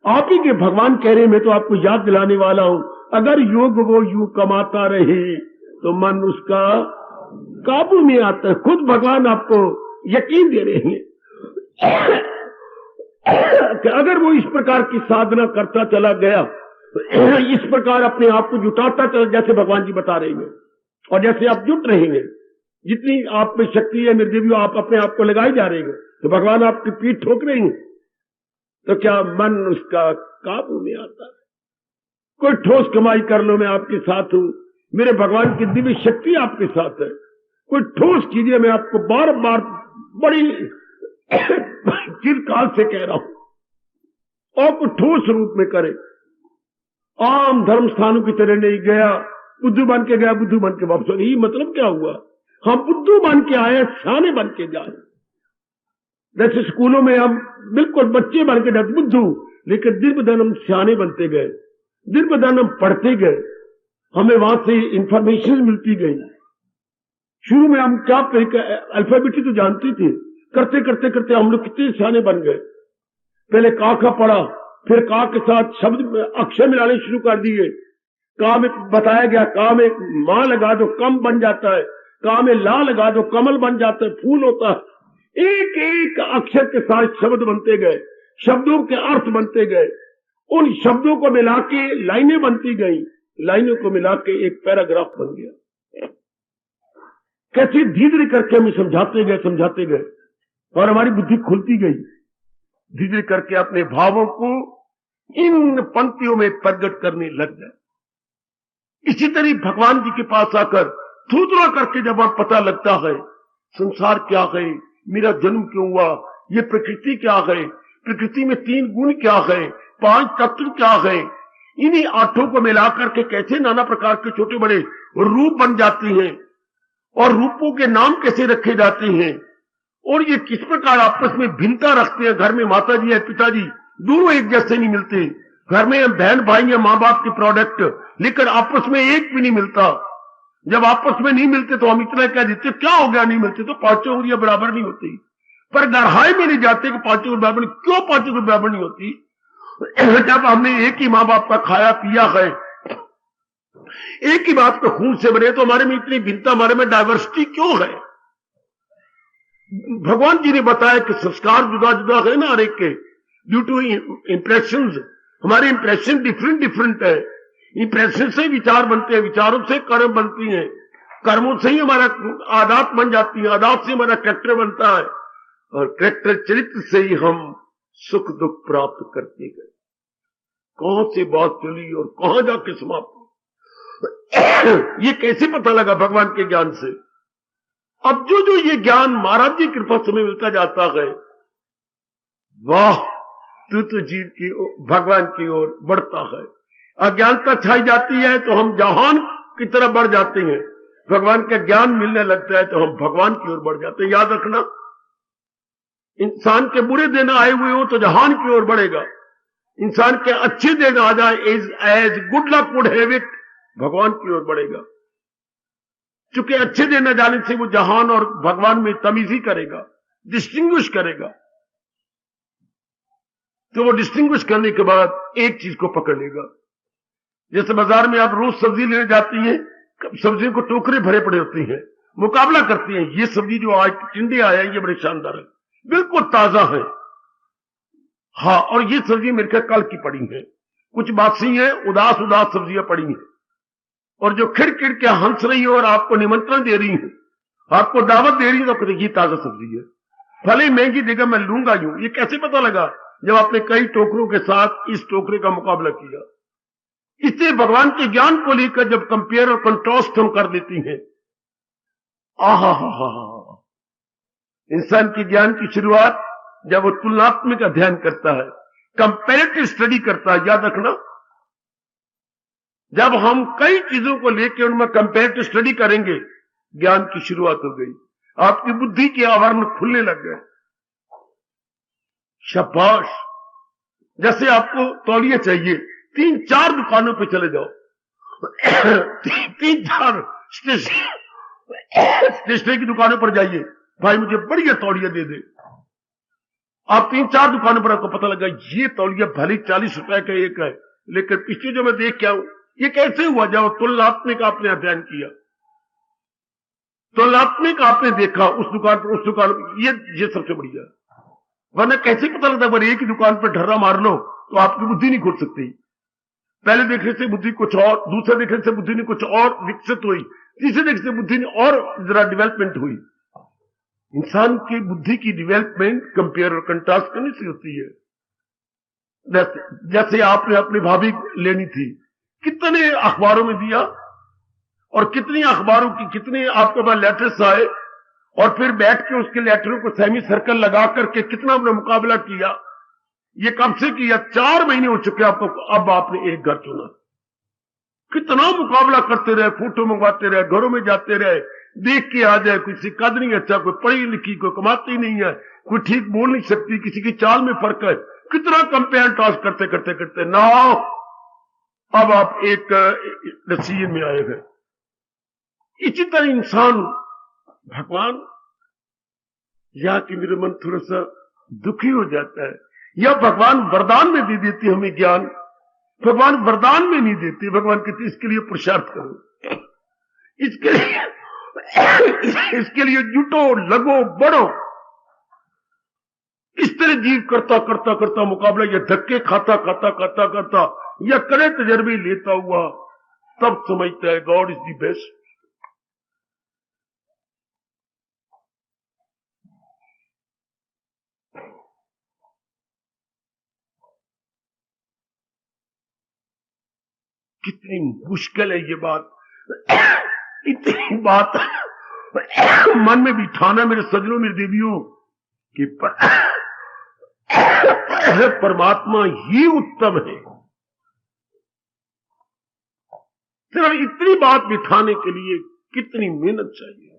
आप ही के भगवान कह रहे, मैं तो आपको याद दिलाने वाला हूं, अगर योग वो यूं कमाता रहे, तो मन उसका काबू में आता है। खुद भगवान आपको यकीन दे रहे हैं कि अगर वो इस प्रकार की साधना करता चला गया, इस प्रकार अपने आप को जुटाता चला, जैसे भगवान जी बता रहे हैं, और जैसे आप जुट रहे हैं, जितनी आप में शक्ति है निर्जीव आप अपने आप को लगाई जा रहे हैं, तो भगवान आपकी पीठ ठोक रहे हैं, तो क्या मन उसका काबू में आता है। कोई ठोस कमाई कर लो, मैं आपके साथ हूं, मेरे भगवान की दिव्य शक्ति आपके साथ है। कोई ठोस कीजिए, मैं आपको बार बार बड़ी चिरकाल से कह रहा हूं, और कोई ठोस रूप में करे। आम धर्म स्थानों की तरह नहीं गया, बुद्धू बन के गया, बुद्धू बन के वापस। यही मतलब क्या हुआ? हम बुद्धू बन के आए, सियाने बन के जाए। जैसे स्कूलों में हम बिल्कुल बच्चे बन के जाते बुद्धू, लेकिन दिन ब दिन हम सियाने बनते गए, दिन ब दिन हम पढ़ते गए, हमें वहां से इंफॉर्मेशन मिलती गई। शुरू में हम क्या अल्फाबेट तो जानते थे, करते करते करते हम लोग कितने सियाने बन गए। पहले का का पढ़ा, फिर का के साथ शब्द अक्षर मिलाने शुरू कर दिए। का में बताया गया, का में मां लगा दो कम बन जाता है, का में ला लगा दो कमल बन जाता है, फूल होता है। एक एक अक्षर के साथ शब्द बनते गए, शब्दों के अर्थ बनते गए, उन शब्दों को मिला के लाइनें बनती गई, लाइनों को मिला के एक पैराग्राफ बन गया। कैसे धीरे करके हमें समझाते गए और हमारी बुद्धि खुलती गई। धीरे करके अपने भावों को इन पंक्तियों में प्रकट करने लग गए। इसी तरह भगवान जी के पास आकर थूथरा करके जब आप पता लगता है संसार क्या है, मेरा जन्म क्यों हुआ, ये प्रकृति क्या है, प्रकृति में 3 गुण क्या है, 5 तत्व क्या है, इन्हीं 8 को मिलाकर के कैसे नाना प्रकार के छोटे बड़े रूप बन जाते हैं और रूपों के नाम कैसे रखे जाते हैं और ये किस प्रकार आपस में भिन्नता रखते हैं। घर में माता जी है, पिताजी दोनों एक जैसे नहीं मिलते, घर में बहन भाई है, माँ बाप के प्रोडक्ट, लेकिन आपस में एक भी नहीं मिलता। जब आपस में नहीं मिलते तो हम इतना कह देते क्या हो गया, नहीं मिलते तो 5 उंगलियां बराबर नहीं होती। पर गहराई में नहीं जाते कि 5 उंगली बराबर, क्यों 5 उंगली बराबर नहीं होती? जब हमने एक ही माँ बाप का खाया पिया है, एक ही बात को खून से बने, तो हमारे में इतनी भिन्नता, हमारे में डाइवर्सिटी क्यों है? भगवान जी ने बताया कि संस्कार जुदा जुदा है ना हर एक के, ड्यू टू इंप्रेशंस। हमारे इंप्रेशन डिफरेंट है। इंप्रेशन से विचार बनते हैं, विचारों से कर्म बनती हैं, कर्मों से ही हमारा आदत बन जाती है, आदत से हमारा कैरेक्टर बनता है और कैरेक्टर चरित्र से ही हम सुख दुख प्राप्त करते गए। कहां से बात चली और कहां जाके समाप्त ये कैसे पता लगा? भगवान के ज्ञान से। अब जो ये ज्ञान महाराज जी कृपा से मिलता जाता है, वाह, तू तो जीव की भगवान की ओर बढ़ता है। अज्ञानता छाई जाती है तो हम जहान की तरफ बढ़ जाते हैं, भगवान का ज्ञान मिलने लगता है तो हम भगवान की ओर बढ़ जाते हैं। याद रखना, इंसान के बुरे दिन आए हुए हो तो जहान की ओर बढ़ेगा, इंसान के अच्छे दिन आ जाए, as good luck would have it, भगवान की ओर बढ़ेगा। चूंकि अच्छे दिन न जाने से वो जहान और भगवान में तमीज ही करेगा, डिस्टिंग्विश करेगा। तो वो डिस्टिंग्विश करने के बाद एक चीज को पकड़ लेगा। जैसे बाजार में आप रोज सब्जी लेने जाती हैं, सब्जियों को टोकरे भरे पड़े होती हैं, मुकाबला करती हैं, ये सब्जी जो आज टिंडे आया है ये बड़े शानदार है, बिल्कुल ताजा है, हाँ, और ये सब्जी मेरे ख्याल कल की पड़ी है, कुछ बासी है, उदास सब्जियां पड़ी हैं, और जो खिड़ के हंस रही है और आपको निमंत्रण दे रही है, आपको दावत दे रही है, तो ये ताजा सब्जी है, भले महंगी देगा मैं लूंगा यूं। ये कैसे पता लगा? जब आपने कई टोकरों के साथ इस टोकरे का मुकाबला किया। इससे भगवान के ज्ञान को लेकर जब कंपेयर और कंट्रास्ट हम कर देती हैं, आहा हा हा हा, इंसान के ज्ञान की शुरुआत जब वो तुलनात्मक अध्ययन करता है, कंपैरेटिव स्टडी करता है। याद रखना, जब हम कई चीजों को लेकर उनमें कंपैरेटिव स्टडी करेंगे, ज्ञान की शुरुआत हो गई, आपकी बुद्धि के आवरण खुलने लग गए। शाबाश। जैसे आपको तौलिया चाहिए, 3-4 दुकानों पे चले जाओ, 3-4 स्टेशनरी की दुकानों पर जाइए, भाई मुझे बढ़िया तौलिया दे दे। आप 3-4 दुकानों पर आपको पता लगा ये तौलिया भले 40 रुपए का एक है, लेकिन पिछले जो मैं देख के आऊं, ये कैसे हुआ? जब तुलनात्मक आपने अध्ययन किया, तुलनात्मक आपने देखा उस दुकान पर, उस दुकान पर, ये सबसे बढ़िया है। वरना कैसे पता लगता है, एक ही दुकान पर ढर्रा मार लो तो आपकी बुद्धि नहीं खुल सकती। पहले देखने से बुद्धि कुछ और, दूसरे देखने से बुद्धि ने कुछ और विकसित हुई, तीसरे देखने से बुद्धि ने और जरा डेवलपमेंट हुई। इंसान की बुद्धि की डेवलपमेंट कंपेयर और कंट्रास्ट करने से होती है। जैसे आपने अपनी भाभी लेनी थी, कितने अखबारों में दिया और कितनी अखबारों की कितने आपके पास लेटर्स आए, और फिर बैठ के उसके लेटरों को सेमी सर्कल लगा करके कितना आपने मुकाबला किया। ये कब से किया? 4 महीने हो चुके आपको, अब आपने एक घर चुना। कितना मुकाबला करते रहे, फोटो मंगवाते रहे, घरों में जाते रहे, देख के आ जाए, किसी कद नहीं अच्छा, कोई पढ़ी लिखी, कोई कमाती नहीं है, कोई ठीक बोल नहीं सकती, किसी की चाल में फर्क है, कितना कंपेयर टॉस करते करते करते ना, अब आप एक डिसीजन में आए हैं। इसी तरह इंसान, भगवान या कि मेरा मन थोड़ा सा दुखी हो जाता है, या भगवान वरदान में दे देती हमें ज्ञान, भगवान वरदान में नहीं देती। भगवान कहते इसके लिए पुरुषार्थ करो, इसके लिए जुटो, लगो, बढ़ो। इस तरह जीव करता करता करता मुकाबला, या धक्के खाता खाता खाता करता, या कड़े तजर्बे लेता हुआ तब समझता है गॉड इज द बेस्ट। कितनी मुश्किल है ये बात, इतनी बात मन में बिठाना मेरे सजनों, मेरे देवियों, कि परमात्मा ही उत्तम है। सिर्फ इतनी बात बिठाने के लिए कितनी मेहनत चाहिए।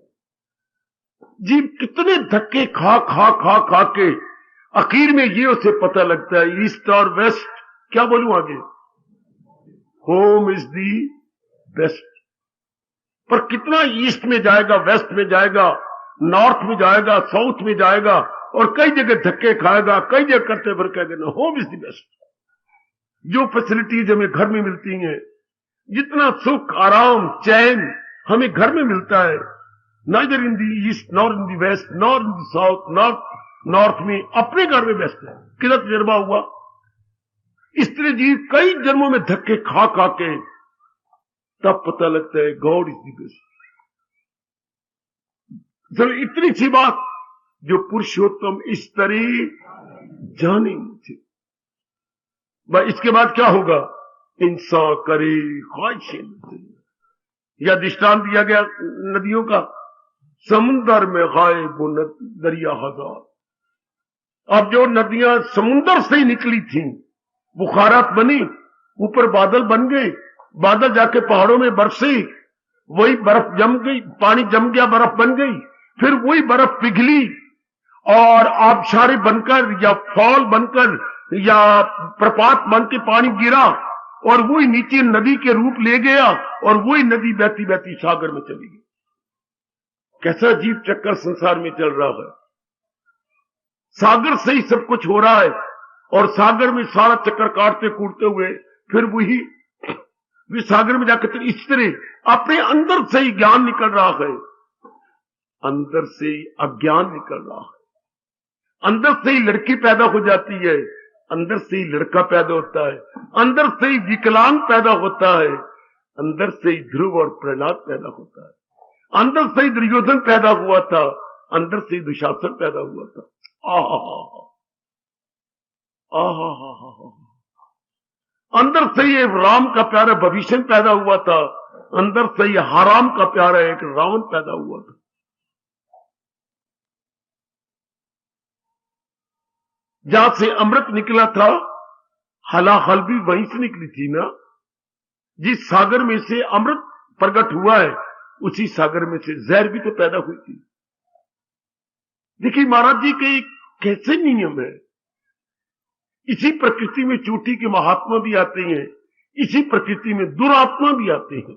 जीव कितने धक्के खा खा खा खा के आखिर में ये उसे पता लगता है ईस्ट और वेस्ट, क्या बोलूं आगे, होम इज दी बेस्ट। पर कितना ईस्ट में जाएगा, वेस्ट में जाएगा, नॉर्थ में जाएगा, साउथ में जाएगा, और कई जगह धक्के खाएगा, कई जगह करते फिर कहेगा ना होम इज दी बेस्ट। जो फैसिलिटीज हमें घर में मिलती हैं, जितना सुख, आराम, चैन हमें घर में मिलता है, neither in the east nor in the west nor in the south, north में अपने घर में बेस्ट है। कितना तजर्बा हुआ। इस तरह जीव कई जन्मों में धक्के खा खा के तब पता लगता है गॉड इज द बेस्ट। चलो इतनी सी बात जो पुरुषोत्तम इस तरह जाने मुझे। इसके बाद क्या होगा, इंसान करे ख्वाहिशें, या दृष्टांत दिया गया नदियों का, समुंदर में गायब वो दरिया हजार। अब जो नदियां समुंदर से ही निकली थी, बुखारात बनी, ऊपर बादल बन गए, बादल जाके पहाड़ों में बरसे, वही बर्फ जम गई, पानी जम गया, बर्फ बन गई, फिर वही बर्फ पिघली और आबशारें बनकर या फॉल बनकर या प्रपात बन के पानी गिरा, और वही नीचे नदी के रूप ले गया, और वही नदी बहती बहती सागर में चली गई। कैसा अजीब चक्कर संसार में चल रहा है। सागर से ही सब कुछ हो रहा है, और सागर में सारा चक्कर काटते कूटते हुए फिर वही भी सागर में जाकर इस तरह अपने अंदर से ही ज्ञान निकल रहा है, अंदर से ही अज्ञान निकल रहा है। अंदर से ही लड़की पैदा हो जाती है, अंदर से ही लड़का पैदा होता है, अंदर से ही विकलांग पैदा होता है, अंदर से ही ध्रुव और प्रहलाद पैदा होता है, अंदर से ही दुर्योधन पैदा हुआ था, अंदर से ही दुशासन पैदा हुआ था। अंदर से ही राम का प्यारा भविष्य पैदा हुआ था, अंदर से ही हराम का प्यारा एक रावण पैदा हुआ था। जहां से अमृत निकला था, हलाहल भी वहीं से निकली थी ना। जिस सागर में से अमृत प्रकट हुआ है, उसी सागर में से जहर भी तो पैदा हुई थी। देखिए महाराज जी के कैसे नियम है। इसी प्रकृति में चोटी के महात्मा भी आते हैं, इसी प्रकृति में दुरात्मा भी आते हैं।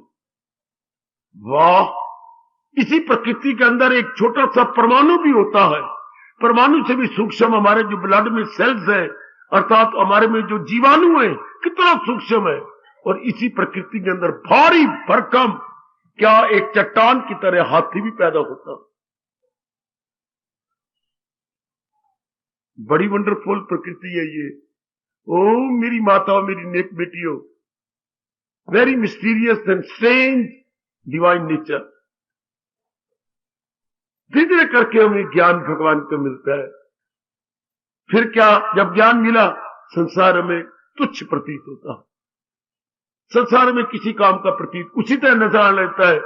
वाह, इसी प्रकृति के अंदर एक छोटा सा परमाणु भी होता है, परमाणु से भी सूक्ष्म हमारे जो ब्लड में सेल्स है, अर्थात हमारे में जो जीवाणु है, कितना सूक्ष्म है। और इसी प्रकृति के अंदर भारी भरकम क्या एक चट्टान की तरह हाथी भी पैदा होता? बड़ी वंडरफुल प्रकृति है ये। ओ मेरी माताओं, मेरी नेक बेटियों, very mysterious and strange divine nature. धीरे धीरे करके हमें ज्ञान भगवान को मिलता है। फिर क्या, जब ज्ञान मिला, संसार हमें तुच्छ प्रतीत होता है। संसार में किसी काम का प्रतीत उसी तरह नजर आने लगता है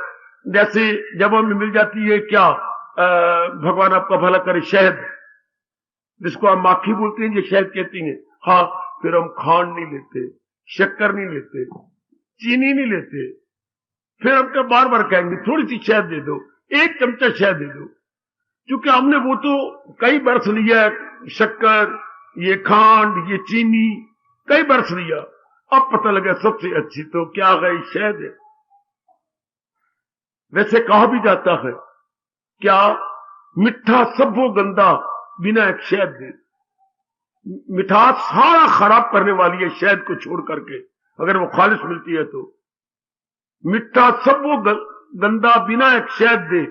जैसे जब हमें मिल जाती है क्या, भगवान आपका भला करे, शहद, जिसको हम माखी बोलते हैं, ये शहद कहती हैं। हाँ, फिर हम खांड नहीं लेते, शक्कर नहीं लेते, चीनी नहीं लेते। फिर हम क्या बार बार कहेंगे थोड़ी सी शहद दे दो, एक चमचा शहद दे दो, क्योंकि हमने वो तो कई बरस लिया, शक्कर, ये खांड, ये चीनी, कई बरस लिया। अब पता लगा सबसे अच्छी तो क्या है, शहद है। वैसे कहा भी जाता है क्या, मिठा सब वो गंदा बिना एक शहद दे। मिठास सारा खराब करने वाली है शहद को छोड़ करके, अगर वो खालिश मिलती है तो। मिठा सब वो गंदा बिना एक शहद दे,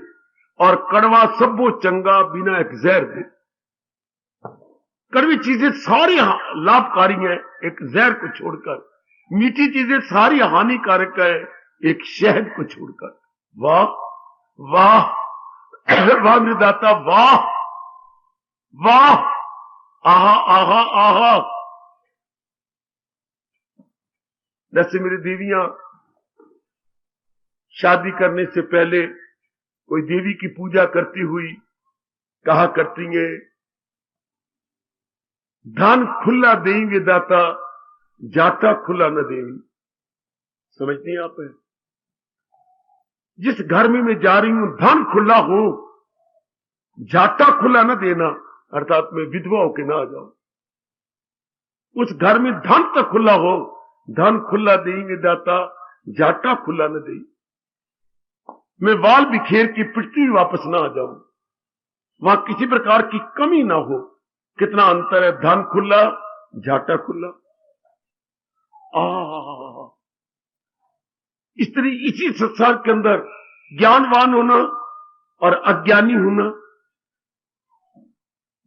और कड़वा सब वो चंगा बिना एक जहर दे। कड़वी चीजें सारी लाभकारी हैं एक जहर को छोड़कर, मीठी चीजें सारी हानिकारक है एक शहद को छोड़कर। वाह वाह वाह मेरे दाता, वाह वाह, आहा आहा आहा। जैसे मेरी देवियां शादी करने से पहले कोई देवी की पूजा करती हुई कहा करती है, धन खुला देंगे दाता, जाटा खुला न देंगे। समझते हैं आप? जिस घर में मैं जा रही हूं धन खुला हो, जाटा खुला न देना, अर्थात मैं विधवा होकर ना आ जाऊं। उस घर में धन तो खुला हो, धन खुला देंगे दाता, जाटा खुला न दे। मैं वाल बिखेर के पिटती हुई वापस ना आ जाऊं, वहां किसी प्रकार की कमी ना हो। कितना अंतर है, धन खुला, जाटा खुला। इसी संसार के अंदर ज्ञानवान होना और अज्ञानी होना,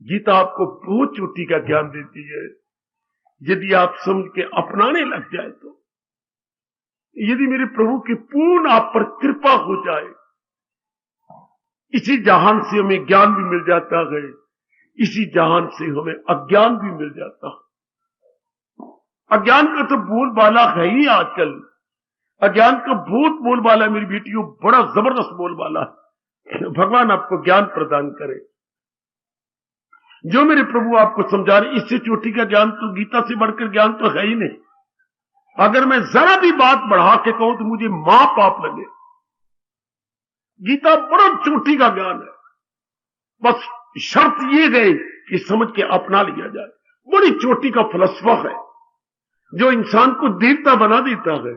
गीता आपको बहुत चोटी का ज्ञान देती है यदि आप समझ के अपनाने लग जाए तो। यदि मेरे प्रभु की पूर्ण आप पर कृपा हो जाए, इसी जहान से हमें ज्ञान भी मिल जाता है, इसी जहान से हमें अज्ञान भी मिल जाता है। अज्ञान का तो बोलबाला है ही आजकल, अज्ञान का बहुत बोलबाला मेरी बेटियों, बड़ा जबरदस्त बोलबाला है। भगवान आपको ज्ञान प्रदान करे। जो मेरे प्रभु आपको समझा रहे, इससे चोटी का ज्ञान तो, गीता से बढ़कर ज्ञान तो है ही नहीं। अगर मैं जरा भी बात बढ़ा के कहूं तो मुझे मां पाप लगे। गीता बड़ा चोटी का ज्ञान है, बस शर्त ये गई कि समझ के अपना लिया जाए। बड़ी चोटी का फलसफा है जो इंसान को देवता बना देता है,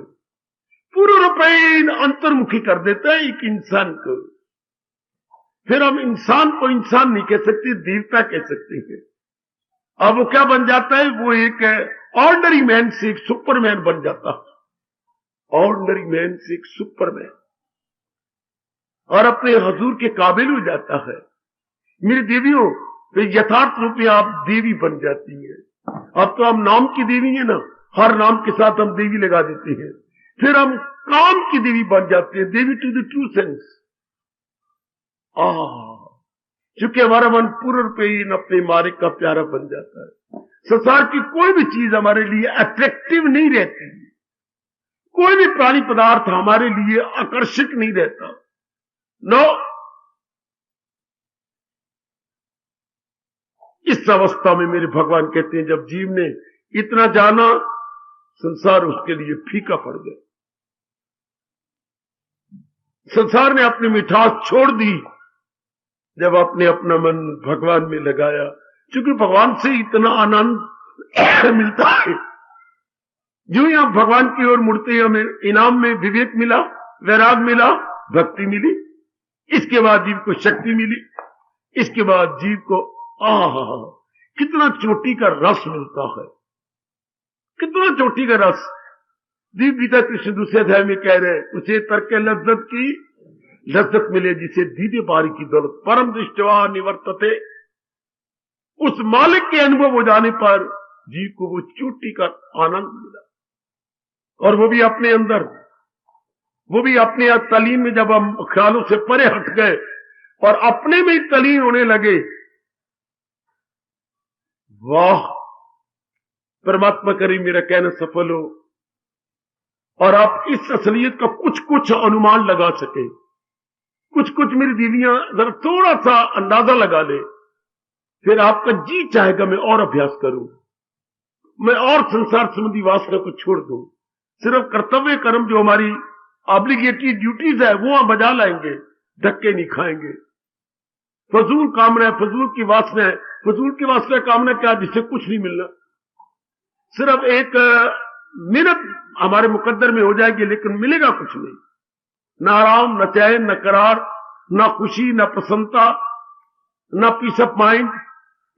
पूर्णरूपेण अंतर्मुखी कर देता है एक इंसान को। फिर हम इंसान को इंसान नहीं कह सकते, देवता कह सकते हैं। अब वो क्या बन जाता है, वो एक ऑर्डिनरी मैन से एक सुपरमैन बन जाता है। ऑर्डिनरी मैन से एक सुपरमैन, और अपने हजूर के काबिल हो जाता है। मेरी देवियों, तो यथार्थ रूप में आप देवी बन जाती है। अब तो हम नाम की देवी है ना, हर नाम के साथ हम देवी लगा देते हैं। फिर हम काम की देवी बन जाते हैं, देवी टू द ट्रू सेंस। चूंकि हमारा मन पूर्ण रूप में अपने मालिक का प्यारा बन जाता है। संसार की कोई भी चीज हमारे लिए अट्रैक्टिव नहीं रहती, कोई भी प्राणी पदार्थ हमारे लिए आकर्षक नहीं रहता। नो, इस अवस्था में मेरे भगवान कहते हैं, जब जीव ने इतना जाना, संसार उसके लिए फीका पड़ गया। संसार ने अपनी मिठास छोड़ दी जब आपने अपना मन भगवान में लगाया। क्योंकि भगवान से इतना आनंद मिलता है, जो ही आप भगवान की ओर मुड़ते हैं, हमें इनाम में विवेक मिला, वैराग मिला, भक्ति मिली, इसके बाद जीव को शक्ति मिली, इसके बाद जीव को कितना चोटी का रस मिलता है, कितना चोटी का रस। दीप गीता कृष्ण दूसरे अध्याय में कह रहे हैं, उसे तर्क लज्जत की लज्जत मिले जिसे दीदे बारी की दौलत परम दृष्टवा निवर्तते। उस मालिक के अनुभव हो जाने पर जीव को वो चोटी का आनंद मिला, और वो भी अपने अंदर, वो भी अपने तलीन में। जब हम ख्यालों से परे हट गए और अपने में ही तलीन होने लगे, वाह परमात्मा करे मेरा कहना सफल हो और आप इस असलियत का कुछ कुछ अनुमान लगा सके, कुछ कुछ मेरी दीदियां जरा थोड़ा सा अंदाजा लगा ले, फिर आपका जी चाहेगा मैं और अभ्यास करूं, मैं और संसार संबंधी वासना को छोड़ दूं। सिर्फ कर्तव्य कर्म जो हमारी ऑब्लिगेटरी ड्यूटीज है वो हम बजा लाएंगे, धक्के नहीं खाएंगे। फजूल कामना है, फजूल की वासना है, फजूल की वासना कामना क्या, जिससे कुछ नहीं मिलना। सिर्फ एक मिनट हमारे मुकद्दर में हो जाएगी, लेकिन मिलेगा कुछ नहीं, न आराम, न चैन, न करार, न खुशी, न प्रसन्नता, न पीस ऑफ माइंड।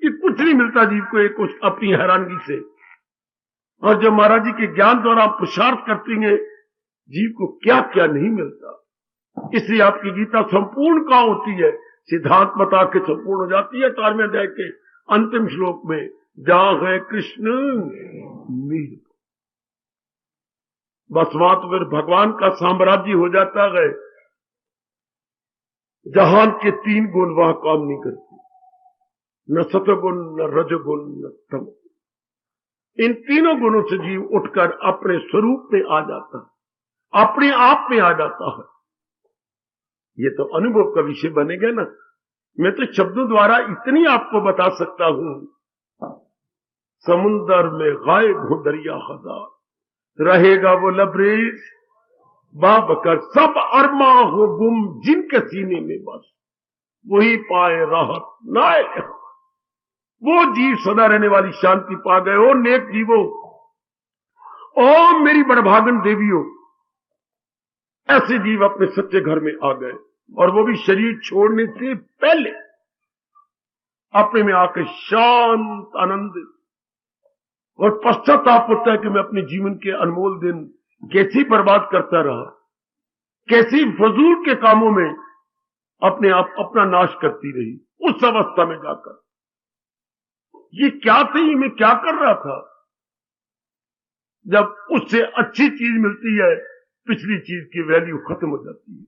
ये कुछ नहीं मिलता जीव को एक अपनी हैरानगी से। और जो महाराज जी के ज्ञान द्वारा आप पुरुषार्थ करती हैं, जीव को क्या क्या नहीं मिलता। इसलिए आपकी गीता संपूर्ण कहां होती है, सिद्धांत बता के संपूर्ण हो जाती है। 18वें अध्याय के अंतिम श्लोक में, जहां है कृष्ण मीर, बस वहां तो फिर भगवान का साम्राज्य हो जाता है। जहान के 3 गुण वहां काम नहीं करते, न सतगुण, न रजगुण, न तमगुण। इन तीनों गुणों से जीव उठकर अपने स्वरूप में आ जाता है, अपने आप में आ जाता है। ये तो अनुभव का विषय बनेगा ना। मैं तो शब्दों द्वारा इतनी आपको बता सकता हूं, समुंदर में गायब हो दरिया हजार, रहेगा वो लबरेज बाबकर, सब अरमा हो गुम जिनके सीने में बस, वही पाए राहत नाए। वो जीव सदा रहने वाली शांति पा गए। ओ नेक जीवो, ओ मेरी बड़भागन देवियों, ऐसे जीव अपने सच्चे घर में आ गए, और वो भी शरीर छोड़ने से पहले अपने में आकर शांत आनंदित। और पश्चाताप होता है कि मैं अपने जीवन के अनमोल दिन कैसी बर्बाद करता रहा, कैसी फजूल के कामों में अपने आप अपना नाश करती रही। उस अवस्था में जाकर ये क्या थी, मैं क्या कर रहा था। जब उससे अच्छी चीज मिलती है, पिछली चीज की वैल्यू खत्म हो जाती है।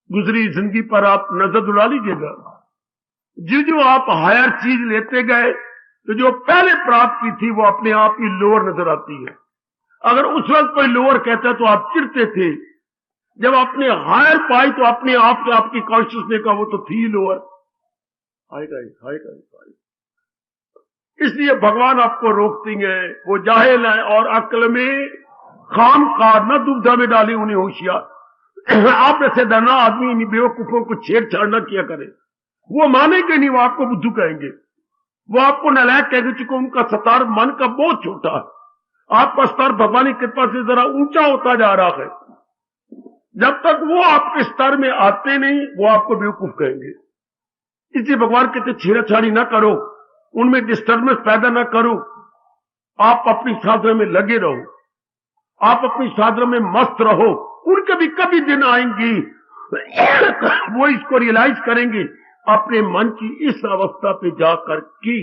गुजरी जिंदगी पर आप नजर उड़ा लीजिएगा, जो आप हायर चीज लेते गए, तो जो पहले प्राप्त की थी वो अपने आप ही लोअर नजर आती है। अगर उस वक्त कोई लोअर कहता तो आप चिढ़ते थे, जब आपने हायर पाई तो अपने आप से आपकी कॉन्शियसनेस का वो तो थी लोअर। इसलिए भगवान आपको रोकती है, वो जाहिल है और अक्ल में खाम का न दुविधा में डाले उन्हें होशियार। आप ऐसे डरना आदमी इन बेवकूफों को छेड़छाड़ न किया करे, वो मानेंगे नहीं, वो आपको बुद्धू कहेंगे, वो आपको नालायक कहेंगे, चूंकि उनका सतार मन का बहुत छोटा है। आपका स्तर भगवान की कृपा से जरा ऊंचा होता जा रहा है। जब तक वो आपके स्तर में आते नहीं, वो आपको बेवकूफ कहेंगे। इसलिए भगवान कहते छेड़छाड़ी ना करो, उनमें डिस्टर्बेंस पैदा ना करो, आप अपनी साधना में लगे रहो, आप अपनी साधना में मस्त रहो। उनके भी कभी दिन आएंगी वो इसको रियलाइज करेंगे अपने मन की इस अवस्था पे जाकर की।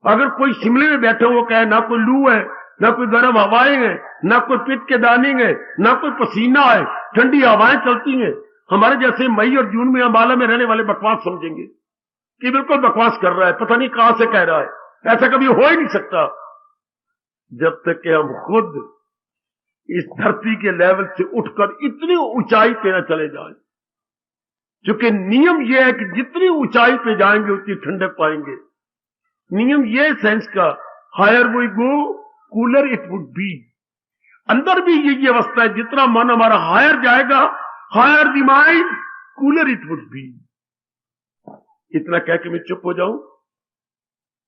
अगर कोई शिमले में बैठे वो कहे ना कोई लू है, ना कोई गर्म हवाएं हैं, ना कोई पित्त के दाने हैं, ना कोई पसीना है, ठंडी हवाएं चलती हैं, हमारे जैसे मई और जून में अंबाला में रहने वाले बकवास समझेंगे कि बिल्कुल बकवास कर रहा है, पता नहीं कहां से कह रहा है। ऐसा कभी हो ही नहीं सकता जब तक कि हम खुद इस धरती के लेवल से उठकर इतनी ऊंचाई पे न चले जाएं। क्योंकि नियम यह है कि जितनी ऊंचाई पे जाएंगे उतनी ठंडक पाएंगे। नियम यह सेंस का, higher we go cooler it would be. अंदर भी यही अवस्था है, जितना मन हमारा हायर जाएगा, higher the mind cooler it would be. इतना कह के मैं चुप हो जाऊं?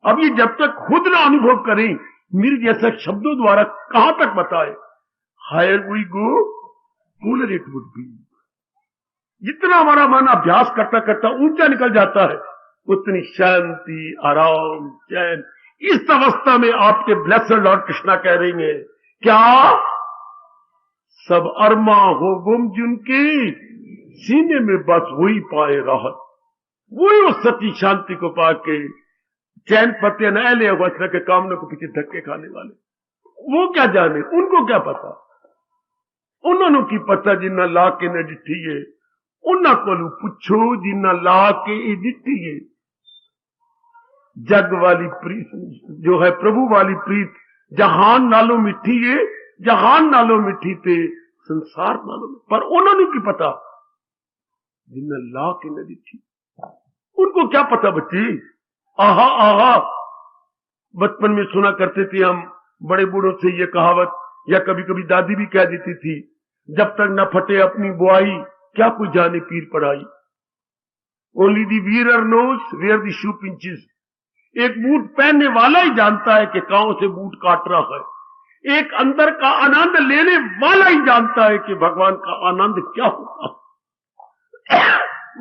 अब ये जब तक खुद ना अनुभव करें, मेरे जैसा शब्दों द्वारा कहां तक बताए, higher we go cooler it would be. जितना हमारा मन अभ्यास करता करता ऊंचा निकल जाता है, उतनी शांति, आराम, चैन, इस अवस्था में आपके ब्लेस्ड लॉर्ड कृष्णा कह रही हैं क्या सब अरमा हो गुम जिनके सीने में बस वही पाए राहत, वही उस सच्ची शांति को पाके चैन पत्ते न ले वचन के कामनों को पीछे धक्के खाने वाले, वो क्या जाने, उनको क्या पता, उन्होंने की पता जिन्ना ला के न डिठी है, उन्ना को पुछो जिन्ना ला के डिठी है। जग वाली प्रीत जो है प्रभु वाली प्रीत जहान नालों मिठी है, जहान नालों मिठी थे संसार नालों में, पर उन्होंने की पता जिन्ना ला के न डिठी, उनको क्या पता बच्ची। आहा आहा बचपन में सुना करते थे हम बड़े बूढ़ों से ये कहावत, या कभी कभी दादी भी कह देती थी, जब तक न फटे अपनी बुआई क्या कोई जाने पीर पढ़ाई। Only the wearer knows where the shoe pinches. एक बूट पहनने वाला ही जानता है कि कहां से बूट काट रहा है। एक अंदर का आनंद लेने वाला ही जानता है कि भगवान का आनंद क्या होगा।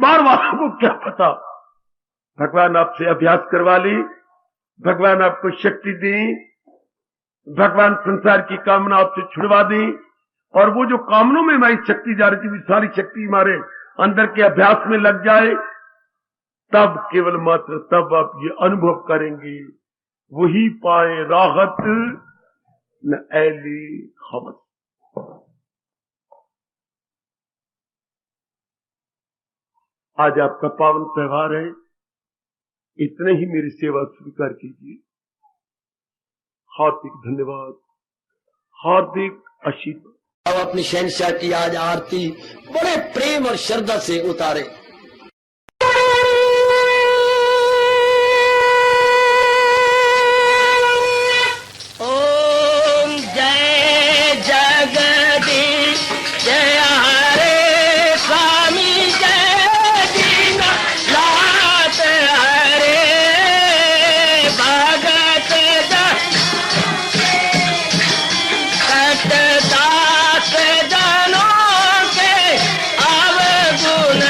बार बार को क्या पता। भगवान आपसे अभ्यास करवा ली, भगवान आपको शक्ति दी, भगवान संसार की कामना आपसे छुड़वा दी, और वो जो कामनों में हमारी शक्ति जा रही थी, सारी शक्ति हमारे अंदर के अभ्यास में लग जाए, तब केवल मात्र तब आप ये अनुभव करेंगे, वही पाए राहत न ऐली खबत। आज आपका पावन त्योहार है, इतने ही मेरी सेवा स्वीकार कीजिए। हार्दिक धन्यवाद, हार्दिक आशीर्वाद। अब अपनी शहंशाह की आज आरती बड़े प्रेम और श्रद्धा से उतारे। ओम जय जगदीश जय हरे स्वामी जय दीनानाथ हरे भगत दास जनों के अवगुण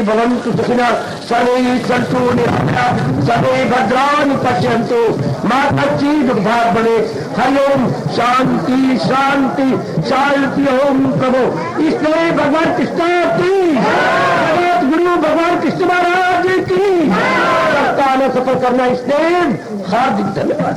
भवन्तु सुखिनः सर्वे सन्तु निरामयाः सर्वे भद्राणि पश्यन्तु मा कश्चित् दुःखभाग् भवेत्। हरि ओम शांति शांति शांति। ओम प्रभु इसलिए भगवान कृष्ण की जगत गुरु भगवान कृष्ण महाराज की सत्ता में सफल करना इसलिए हार्दिक धन्यवाद।